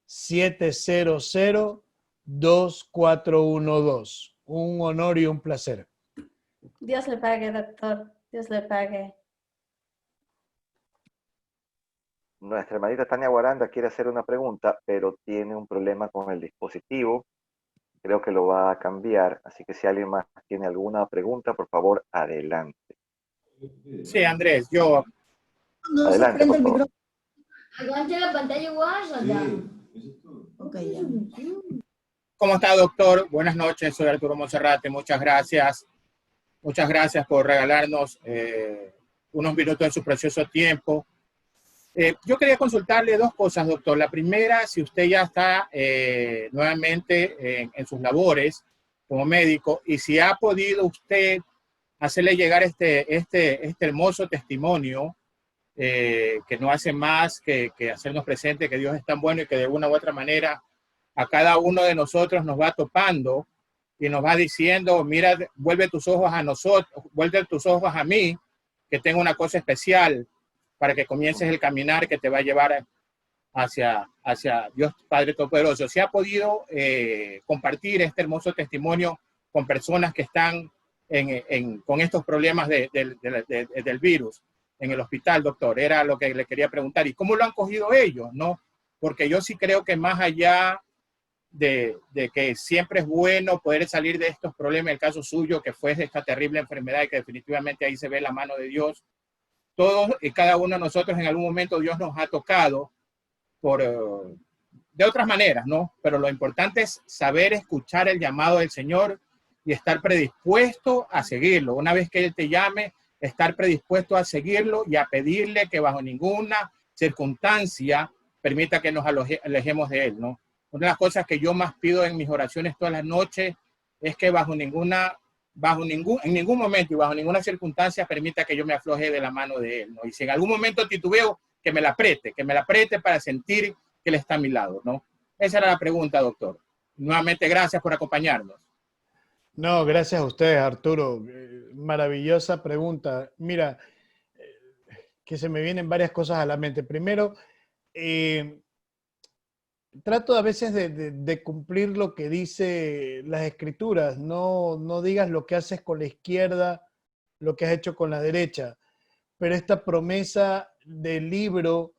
700 2412. Un honor y un placer. Dios le pague, doctor. Dios le pague. Nuestra hermanita Tania Guaranda quiere hacer una pregunta, pero tiene un problema con el dispositivo. Creo que lo va a cambiar, así que si alguien más tiene alguna pregunta, por favor, adelante. Sí, Andrés, yo... No se Adelante, prende por el favor. micrófono. Aguante la pantalla igual, Ok, ya. ¿Cómo está, doctor? Buenas noches, soy Arturo Monserrate. Muchas gracias. Muchas gracias por regalarnos unos minutos de su precioso tiempo. Yo quería consultarle dos cosas, doctor. La primera, si usted ya está nuevamente en sus labores como médico y si ha podido usted hacerle llegar este hermoso testimonio que no hace más que hacernos presente que Dios es tan bueno y que de una u otra manera a cada uno de nosotros nos va topando y nos va diciendo, mira, vuelve tus ojos a nosotros, vuelve tus ojos a mí, que tengo una cosa especial para que comiences el caminar que te va a llevar hacia Dios Padre Todopoderoso. Se ha podido compartir este hermoso testimonio con personas que están con estos problemas del virus en el hospital, doctor. Era lo que le quería preguntar. ¿Y cómo lo han cogido ellos, no? Porque yo sí creo que más allá de que siempre es bueno poder salir de estos problemas, el caso suyo, que fue de esta terrible enfermedad y que definitivamente ahí se ve la mano de Dios, todos y cada uno de nosotros en algún momento Dios nos ha tocado de otras maneras, ¿no? Pero lo importante es saber escuchar el llamado del Señor y estar predispuesto a seguirlo. Una vez que Él te llame, estar predispuesto a seguirlo y a pedirle que bajo ninguna circunstancia permita que nos alejemos de Él, ¿no? Una de las cosas que yo más pido en mis oraciones todas las noches es que en ningún momento y bajo ninguna circunstancia permita que yo me afloje de la mano de Él, ¿no? Y si en algún momento titubeo, que me la apriete para sentir que Él está a mi lado, ¿no? Esa era la pregunta, doctor. Nuevamente, gracias por acompañarnos. No, gracias a ustedes, Arturo. Maravillosa pregunta. Mira, que se me vienen varias cosas a la mente. Primero, trato a veces de cumplir lo que dice las Escrituras. No digas lo que haces con la izquierda, lo que has hecho con la derecha. Pero esta promesa del libro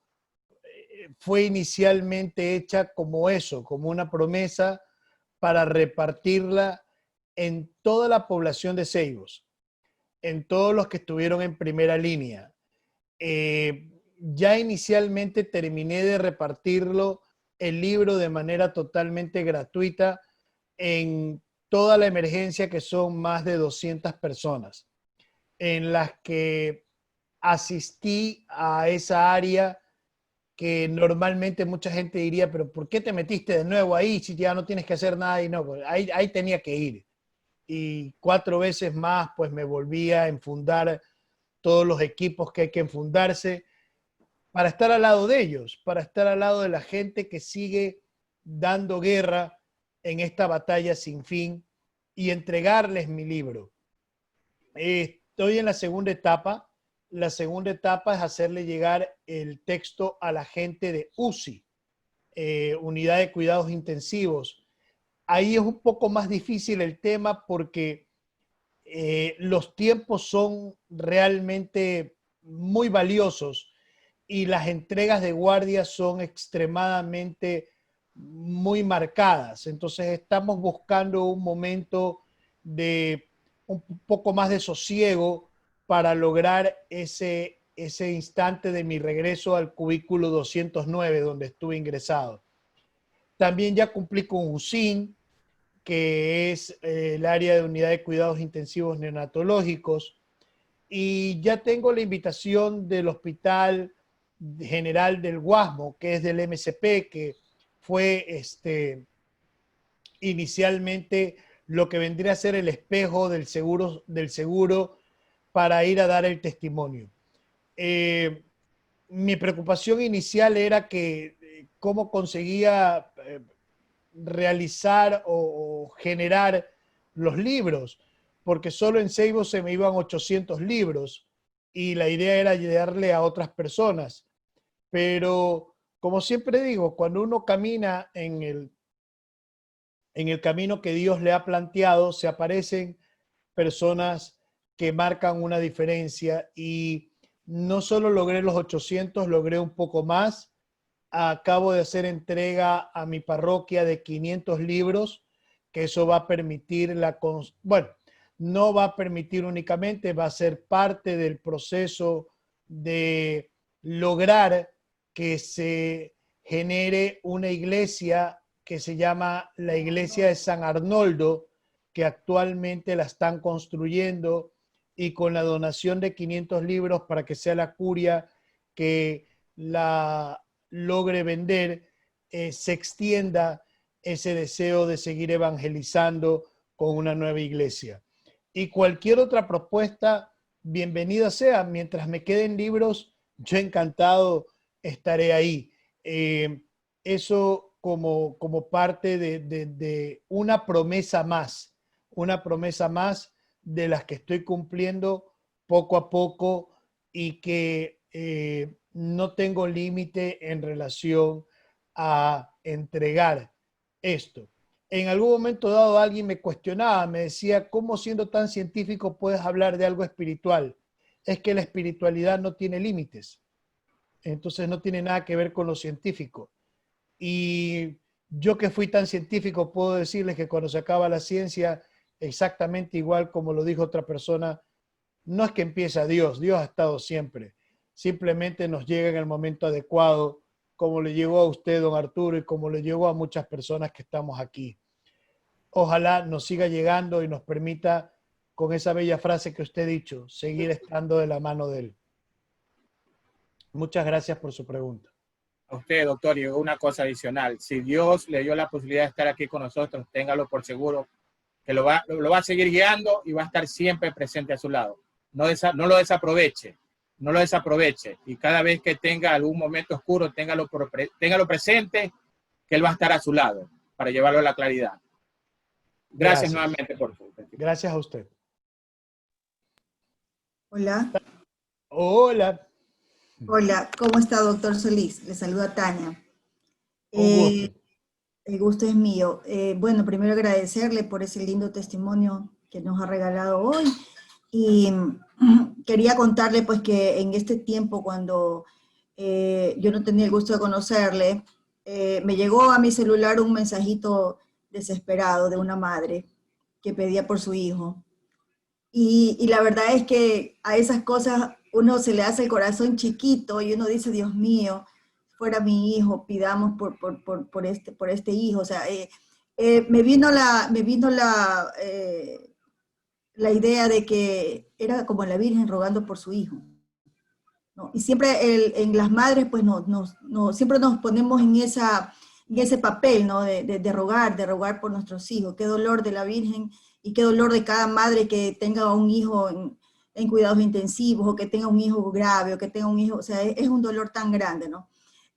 fue inicialmente hecha como eso, como una promesa para repartirla en toda la población de Ceibos, en todos los que estuvieron en primera línea. Ya inicialmente terminé de repartirlo, el libro, de manera totalmente gratuita en toda la emergencia, que son más de 200 personas, en las que asistí a esa área que normalmente mucha gente diría, pero ¿por qué te metiste de nuevo ahí si ya no tienes que hacer nada? Y no, pues ahí tenía que ir. Y 4 veces más, pues me volví a enfundar todos los equipos que hay que enfundarse para estar al lado de ellos, para estar al lado de la gente que sigue dando guerra en esta batalla sin fin y entregarles mi libro. Estoy en la segunda etapa. La segunda etapa es hacerle llegar el texto a la gente de UCI, Unidad de Cuidados Intensivos. Ahí es un poco más difícil el tema porque los tiempos son realmente muy valiosos y las entregas de guardia son extremadamente muy marcadas. Entonces estamos buscando un momento de un poco más de sosiego para lograr ese instante de mi regreso al cubículo 209 donde estuve ingresado. También ya cumplí con USIN, que es el área de unidad de cuidados intensivos neonatológicos, y ya tengo la invitación del Hospital General del Guasmo, que es del MSP, que fue inicialmente lo que vendría a ser el espejo del seguro para ir a dar el testimonio. Mi preocupación inicial era que cómo conseguía realizar o generar los libros, porque solo en Ceibos se me iban 800 libros y la idea era ayudarle a otras personas. Pero, como siempre digo, cuando uno camina en el camino que Dios le ha planteado, se aparecen personas que marcan una diferencia, y no solo logré los 800, logré un poco más. Acabo de hacer entrega a mi parroquia de 500 libros, que eso va a permitir no va a permitir únicamente, va a ser parte del proceso de lograr que se genere una iglesia que se llama la Iglesia de San Arnoldo, que actualmente la están construyendo, y con la donación de 500 libros para que sea la curia que la logre vender, se extienda ese deseo de seguir evangelizando con una nueva iglesia. Y cualquier otra propuesta, bienvenida sea. Mientras me queden libros, yo encantado estaré ahí. Eso como parte de una promesa más de las que estoy cumpliendo poco a poco y que no tengo límite en relación a entregar esto. En algún momento dado alguien me cuestionaba, me decía, ¿cómo siendo tan científico puedes hablar de algo espiritual? Es que la espiritualidad no tiene límites, entonces no tiene nada que ver con lo científico. Y yo que fui tan científico puedo decirles que cuando se acaba la ciencia, exactamente igual como lo dijo otra persona, no es que empieza Dios, Dios ha estado siempre. Simplemente nos llega en el momento adecuado, como le llegó a usted, don Arturo, y como le llegó a muchas personas que estamos aquí. Ojalá nos siga llegando y nos permita, con esa bella frase que usted ha dicho, seguir estando de la mano de Él. Muchas gracias por su pregunta. A usted, doctor, y una cosa adicional. Si Dios le dio la posibilidad de estar aquí con nosotros, téngalo por seguro que lo va a seguir guiando y va a estar siempre presente a su lado. No lo desaproveche, no lo desaproveche. Y cada vez que tenga algún momento oscuro, téngalo presente, que Él va a estar a su lado para llevarlo a la claridad. Gracias nuevamente por su testimonio. Gracias a usted. Hola. Hola. Hola, ¿cómo está, doctor Solís? Le saluda Tania. Un gusto. El gusto es mío. Bueno, primero agradecerle por ese lindo testimonio que nos ha regalado hoy. Y quería contarle pues que en este tiempo cuando yo no tenía el gusto de conocerle, me llegó a mi celular un mensajito desesperado de una madre que pedía por su hijo. Y la verdad es que a esas cosas uno se le hace el corazón chiquito y uno dice, Dios mío, fuera mi hijo, pidamos por este hijo. O sea, me vino la idea de que era como la Virgen rogando por su hijo, ¿no? Y siempre en las madres, pues siempre nos ponemos en ese papel, ¿no? De rogar por nuestros hijos. Qué dolor de la Virgen y qué dolor de cada madre que tenga un hijo en cuidados intensivos, o que tenga un hijo grave, o que tenga un hijo, o sea, es un dolor tan grande, ¿no?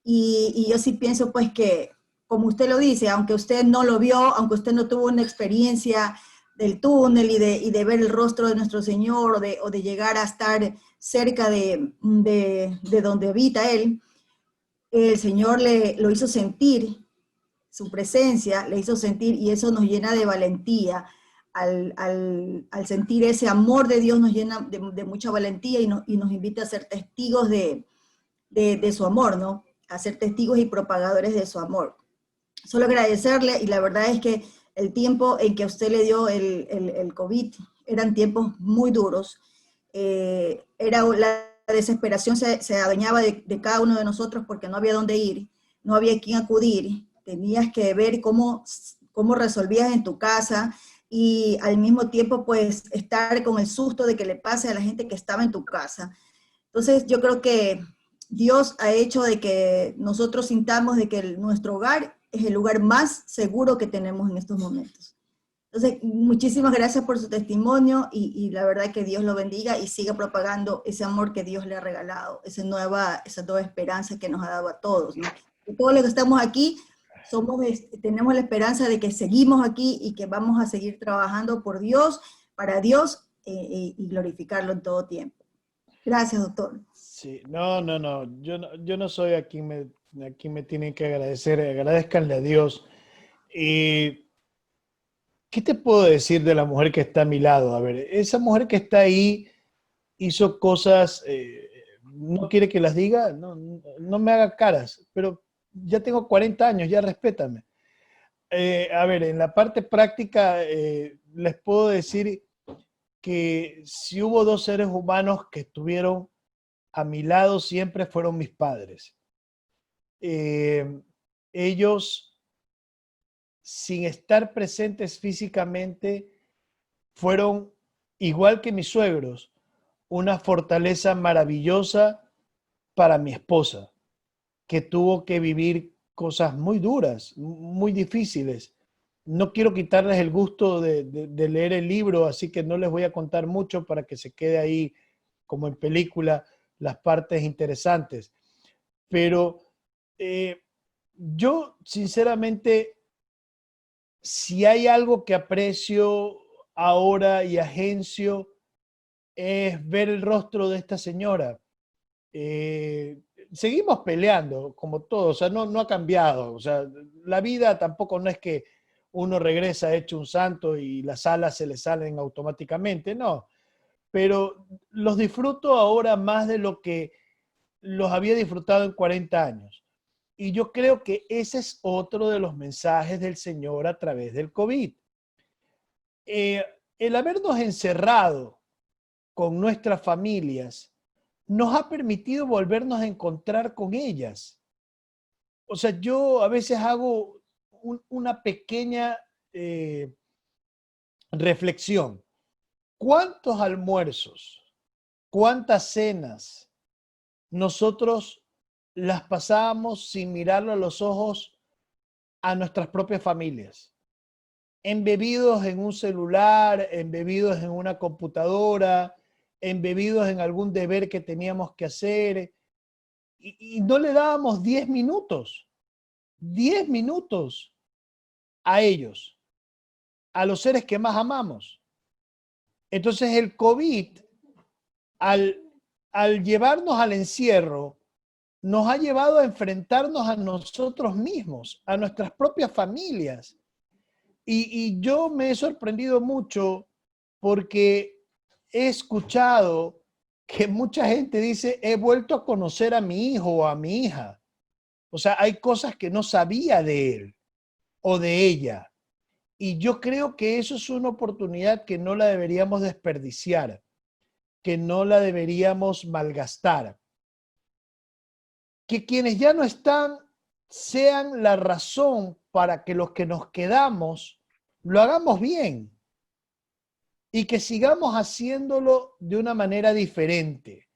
Y yo sí pienso pues que, como usted lo dice, aunque usted no lo vio, aunque usted no tuvo una experiencia del túnel y de ver el rostro de nuestro Señor, o de llegar a estar cerca de donde habita Él, el Señor lo hizo sentir, su presencia le hizo sentir, y eso nos llena de valentía. Al sentir ese amor de Dios nos llena de mucha valentía y nos invita a ser testigos de su amor, ¿no? A ser testigos y propagadores de su amor. Solo agradecerle, y la verdad es que el tiempo en que a usted le dio el COVID eran tiempos muy duros. La desesperación se adueñaba de cada uno de nosotros porque no había dónde ir, no había a quién acudir. Tenías que ver cómo resolvías en tu casa, y al mismo tiempo pues estar con el susto de que le pase a la gente que estaba en tu casa. Entonces yo creo que Dios ha hecho de que nosotros sintamos de que nuestro hogar es el lugar más seguro que tenemos en estos momentos. Entonces, muchísimas gracias por su testimonio, y la verdad que Dios lo bendiga y siga propagando ese amor que Dios le ha regalado, esa nueva esperanza que nos ha dado a todos, ¿no? Y todos los que estamos aquí tenemos la esperanza de que seguimos aquí y que vamos a seguir trabajando por Dios, para Dios, y glorificarlo en todo tiempo. Gracias, doctor. Sí, no. Yo no soy a quien me tienen que agradecer. Agradezcanle a Dios. Y ¿qué te puedo decir de la mujer que está a mi lado? A ver, esa mujer que está ahí hizo cosas, no quiere que las diga, no me haga caras, pero ya tengo 40 años, ya respétame. A ver, en la parte práctica les puedo decir que si hubo dos seres humanos que estuvieron a mi lado, siempre fueron mis padres. Ellos, sin estar presentes físicamente, fueron, igual que mis suegros, una fortaleza maravillosa para mi esposa, que tuvo que vivir cosas muy duras, muy difíciles. No quiero quitarles el gusto de leer el libro, así que no les voy a contar mucho para que se quede ahí como en película las partes interesantes. Pero yo, sinceramente, si hay algo que aprecio ahora y agencio, es ver el rostro de esta señora. Seguimos peleando, como todo, o sea, no ha cambiado. O sea, la vida tampoco no es que uno regresa hecho un santo y las alas se le salen automáticamente, no. Pero los disfruto ahora más de lo que los había disfrutado en 40 años. Y yo creo que ese es otro de los mensajes del Señor a través del COVID. El habernos encerrado con nuestras familias nos ha permitido volvernos a encontrar con ellas. O sea, yo a veces hago una pequeña reflexión. ¿Cuántos almuerzos, cuántas cenas nosotros las pasábamos sin mirarlo a los ojos a nuestras propias familias? Embebidos en un celular, embebidos en una computadora, embebidos en algún deber que teníamos que hacer, y no le dábamos 10 minutos a ellos, a los seres que más amamos. Entonces el COVID, al llevarnos al encierro, nos ha llevado a enfrentarnos a nosotros mismos, a nuestras propias familias. Y yo me he sorprendido mucho porque he escuchado que mucha gente dice, he vuelto a conocer a mi hijo o a mi hija. O sea, hay cosas que no sabía de él o de ella. Y yo creo que eso es una oportunidad que no la deberíamos desperdiciar, que no la deberíamos malgastar. Que quienes ya no están sean la razón para que los que nos quedamos lo hagamos bien y que sigamos haciéndolo de una manera diferente.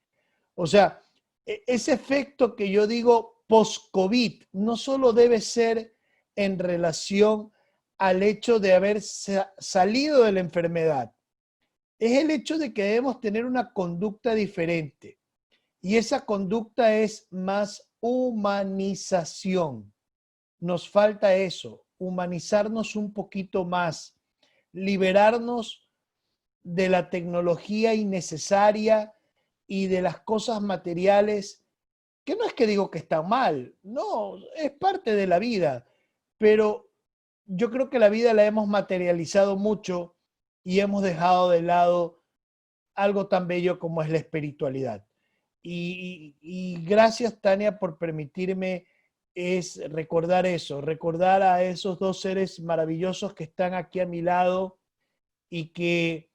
O sea, ese efecto que yo digo post-COVID no solo debe ser en relación al hecho de haber salido de la enfermedad, es el hecho de que debemos tener una conducta diferente. Y esa conducta es más humanización. Nos falta eso, humanizarnos un poquito más, liberarnos de la tecnología innecesaria y de las cosas materiales, que no es que digo que están mal, no, es parte de la vida, pero yo creo que la vida la hemos materializado mucho y hemos dejado de lado algo tan bello como es la espiritualidad. Y gracias, Tania, por permitirme recordar eso, recordar a esos dos seres maravillosos que están aquí a mi lado y que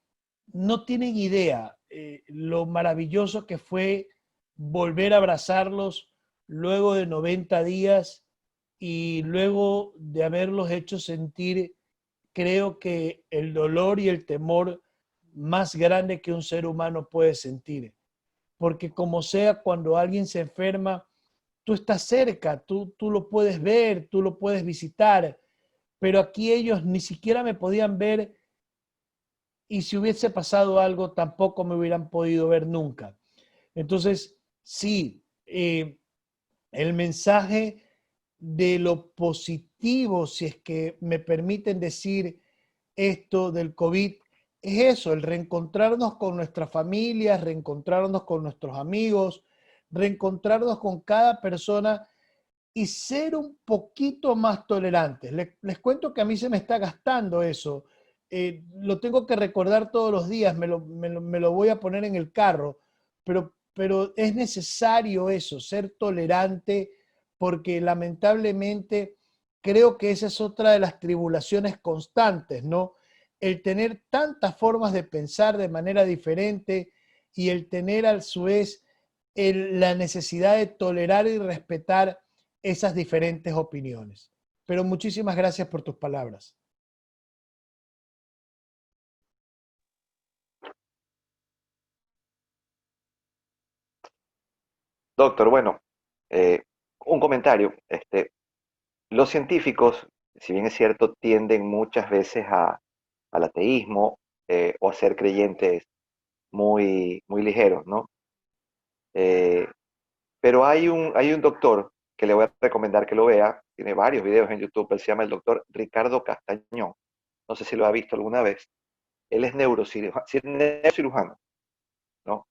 no tienen idea lo maravilloso que fue volver a abrazarlos luego de 90 días y luego de haberlos hecho sentir, creo que el dolor y el temor más grande que un ser humano puede sentir. Porque como sea, cuando alguien se enferma, tú estás cerca, tú lo puedes ver, tú lo puedes visitar, pero aquí ellos ni siquiera me podían ver y si hubiese pasado algo tampoco me hubieran podido ver nunca. Entonces, sí, el mensaje de lo positivo, si es que me permiten decir esto del COVID, es eso, el reencontrarnos con nuestras familias, reencontrarnos con nuestros amigos, reencontrarnos con cada persona y ser un poquito más tolerantes. Les cuento que a mí se me está gastando eso. Lo tengo que recordar todos los días, me lo voy a poner en el carro, pero es necesario eso, ser tolerante, porque lamentablemente creo que esa es otra de las tribulaciones constantes, ¿no? El tener tantas formas de pensar de manera diferente y el tener a su vez la necesidad de tolerar y respetar esas diferentes opiniones. Pero muchísimas gracias por tus palabras. Doctor, bueno, un comentario. Los científicos, si bien es cierto, tienden muchas veces al ateísmo o a ser creyentes muy ligeros, ¿no? Pero hay un doctor que le voy a recomendar que lo vea, tiene varios videos en YouTube, él se llama el doctor Ricardo Castañón, no sé si lo ha visto alguna vez. Él es neurocirujano, ¿no?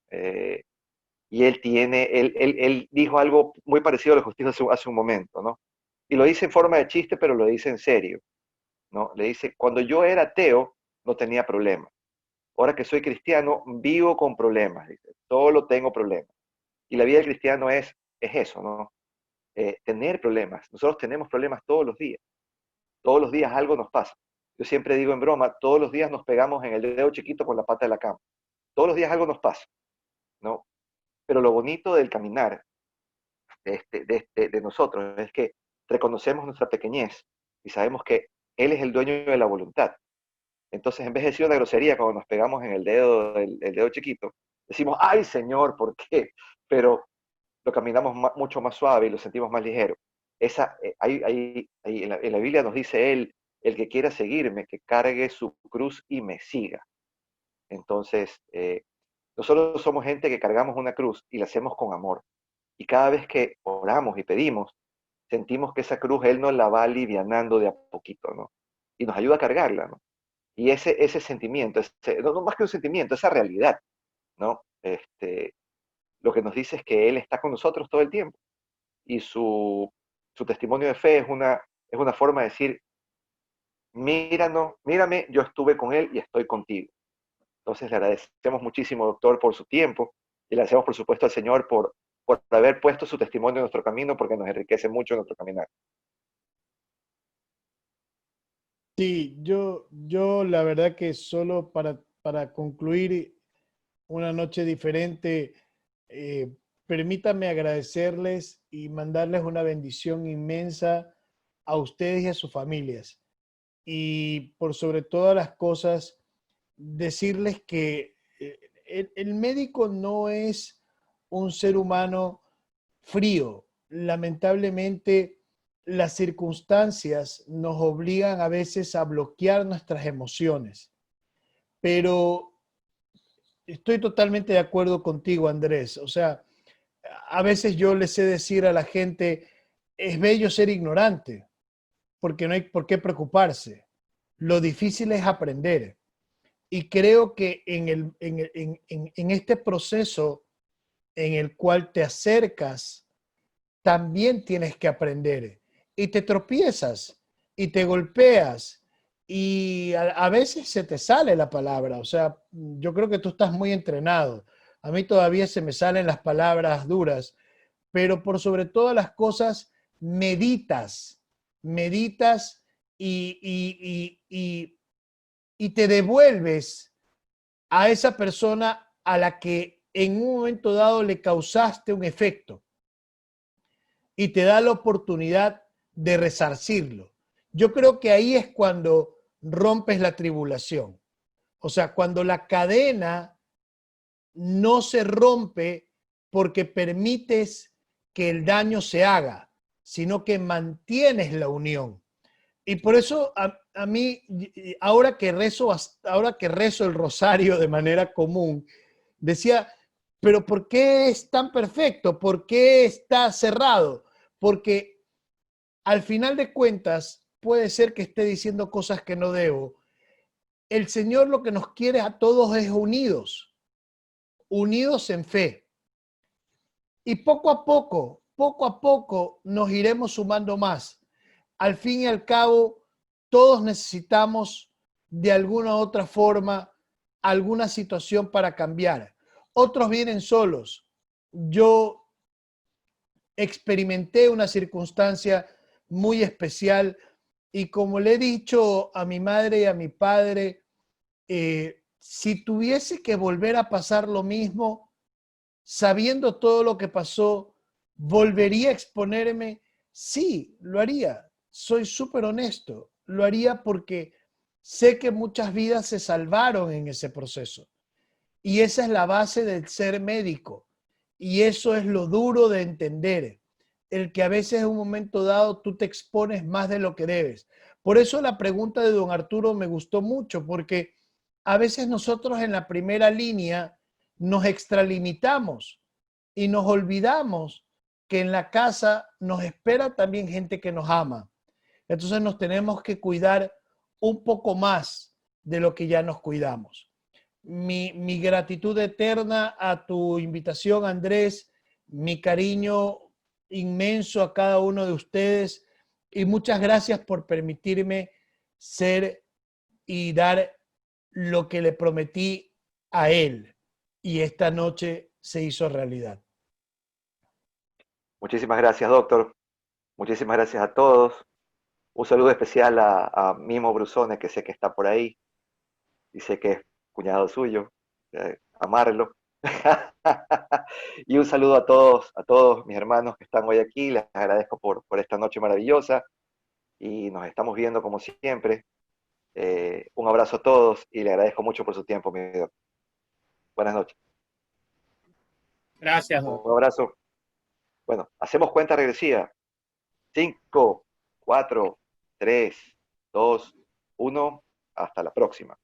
Y él dijo algo muy parecido a lo que usted dijo hace un momento, ¿no? Y lo dice en forma de chiste, pero lo dice en serio, ¿no? Le dice, cuando yo era ateo, no tenía problemas. Ahora que soy cristiano, vivo con problemas, dice, solo tengo problemas. Y la vida del cristiano es eso, ¿no? Tener problemas. Nosotros tenemos problemas todos los días. Todos los días algo nos pasa. Yo siempre digo en broma, todos los días nos pegamos en el dedo chiquito con la pata de la cama. Todos los días algo nos pasa, ¿no? Pero lo bonito del caminar de nosotros es que reconocemos nuestra pequeñez y sabemos que Él es el dueño de la voluntad. Entonces, en vez de decir una grosería cuando nos pegamos en el dedo chiquito, decimos, ay Señor, ¿por qué? Pero lo caminamos mucho más suave y lo sentimos más ligero. En la Biblia nos dice Él, el que quiera seguirme, que cargue su cruz y me siga. Entonces, nosotros somos gente que cargamos una cruz y la hacemos con amor. Y cada vez que oramos y pedimos, sentimos que esa cruz Él nos la va alivianando de a poquito, ¿no? Y nos ayuda a cargarla, ¿no? Y ese sentimiento, no más que un sentimiento, esa realidad, ¿no? Lo que nos dice es que Él está con nosotros todo el tiempo. Y su testimonio de fe es una forma de decir, mírame, yo estuve con Él y estoy contigo. Entonces le agradecemos muchísimo, doctor, por su tiempo y le agradecemos, por supuesto, al Señor por haber puesto su testimonio en nuestro camino, porque nos enriquece mucho en nuestro caminar. Sí, yo la verdad que solo para concluir una noche diferente, permítanme agradecerles y mandarles una bendición inmensa a ustedes y a sus familias. Y por sobre todas las cosas, decirles que el médico no es un ser humano frío. Lamentablemente, las circunstancias nos obligan a veces a bloquear nuestras emociones. Pero estoy totalmente de acuerdo contigo, Andrés. O sea, a veces yo les sé decir a la gente, es bello ser ignorante, porque no hay por qué preocuparse. Lo difícil es aprender. Y creo que en este proceso en el cual te acercas, también tienes que aprender. Y te tropiezas y te golpeas y a veces se te sale la palabra. O sea, yo creo que tú estás muy entrenado. A mí todavía se me salen las palabras duras, pero por sobre todas las cosas, meditas y te devuelves a esa persona a la que en un momento dado le causaste un efecto y te da la oportunidad de resarcirlo. Yo creo que ahí es cuando rompes la tribulación. O sea, cuando la cadena no se rompe porque permites que el daño se haga, sino que mantienes la unión. Y por eso a mí, ahora que rezo el rosario de manera común, decía, pero ¿por qué es tan perfecto? ¿Por qué está cerrado? Porque al final de cuentas puede ser que esté diciendo cosas que no debo. El Señor lo que nos quiere a todos es unidos en fe. Y poco a poco nos iremos sumando más. Al fin y al cabo, todos necesitamos de alguna u otra forma alguna situación para cambiar. Otros vienen solos. Yo experimenté una circunstancia muy especial y como le he dicho a mi madre y a mi padre, si tuviese que volver a pasar lo mismo, sabiendo todo lo que pasó, ¿volvería a exponerme? Sí, lo haría. Soy súper honesto. Lo haría porque sé que muchas vidas se salvaron en ese proceso. Y esa es la base del ser médico. Y eso es lo duro de entender. El que a veces en un momento dado tú te expones más de lo que debes. Por eso la pregunta de don Arturo me gustó mucho, porque a veces nosotros en la primera línea nos extralimitamos y nos olvidamos que en la casa nos espera también gente que nos ama. Entonces nos tenemos que cuidar un poco más de lo que ya nos cuidamos. Mi gratitud eterna a tu invitación, Andrés, mi cariño inmenso a cada uno de ustedes y muchas gracias por permitirme ser y dar lo que le prometí a él y esta noche se hizo realidad. Muchísimas gracias, doctor. Muchísimas gracias a todos. Un saludo especial a Mimo Brusone, que sé que está por ahí y sé que es cuñado suyo. Amarlo. Y un saludo a todos mis hermanos que están hoy aquí. Les agradezco por esta noche maravillosa y nos estamos viendo como siempre. Un abrazo a todos y le agradezco mucho por su tiempo, mi doctor. Buenas noches. Gracias, Un doctor. abrazo. Bueno, hacemos cuenta regresiva. 5, 4, 3, 2, 1. Hasta la próxima.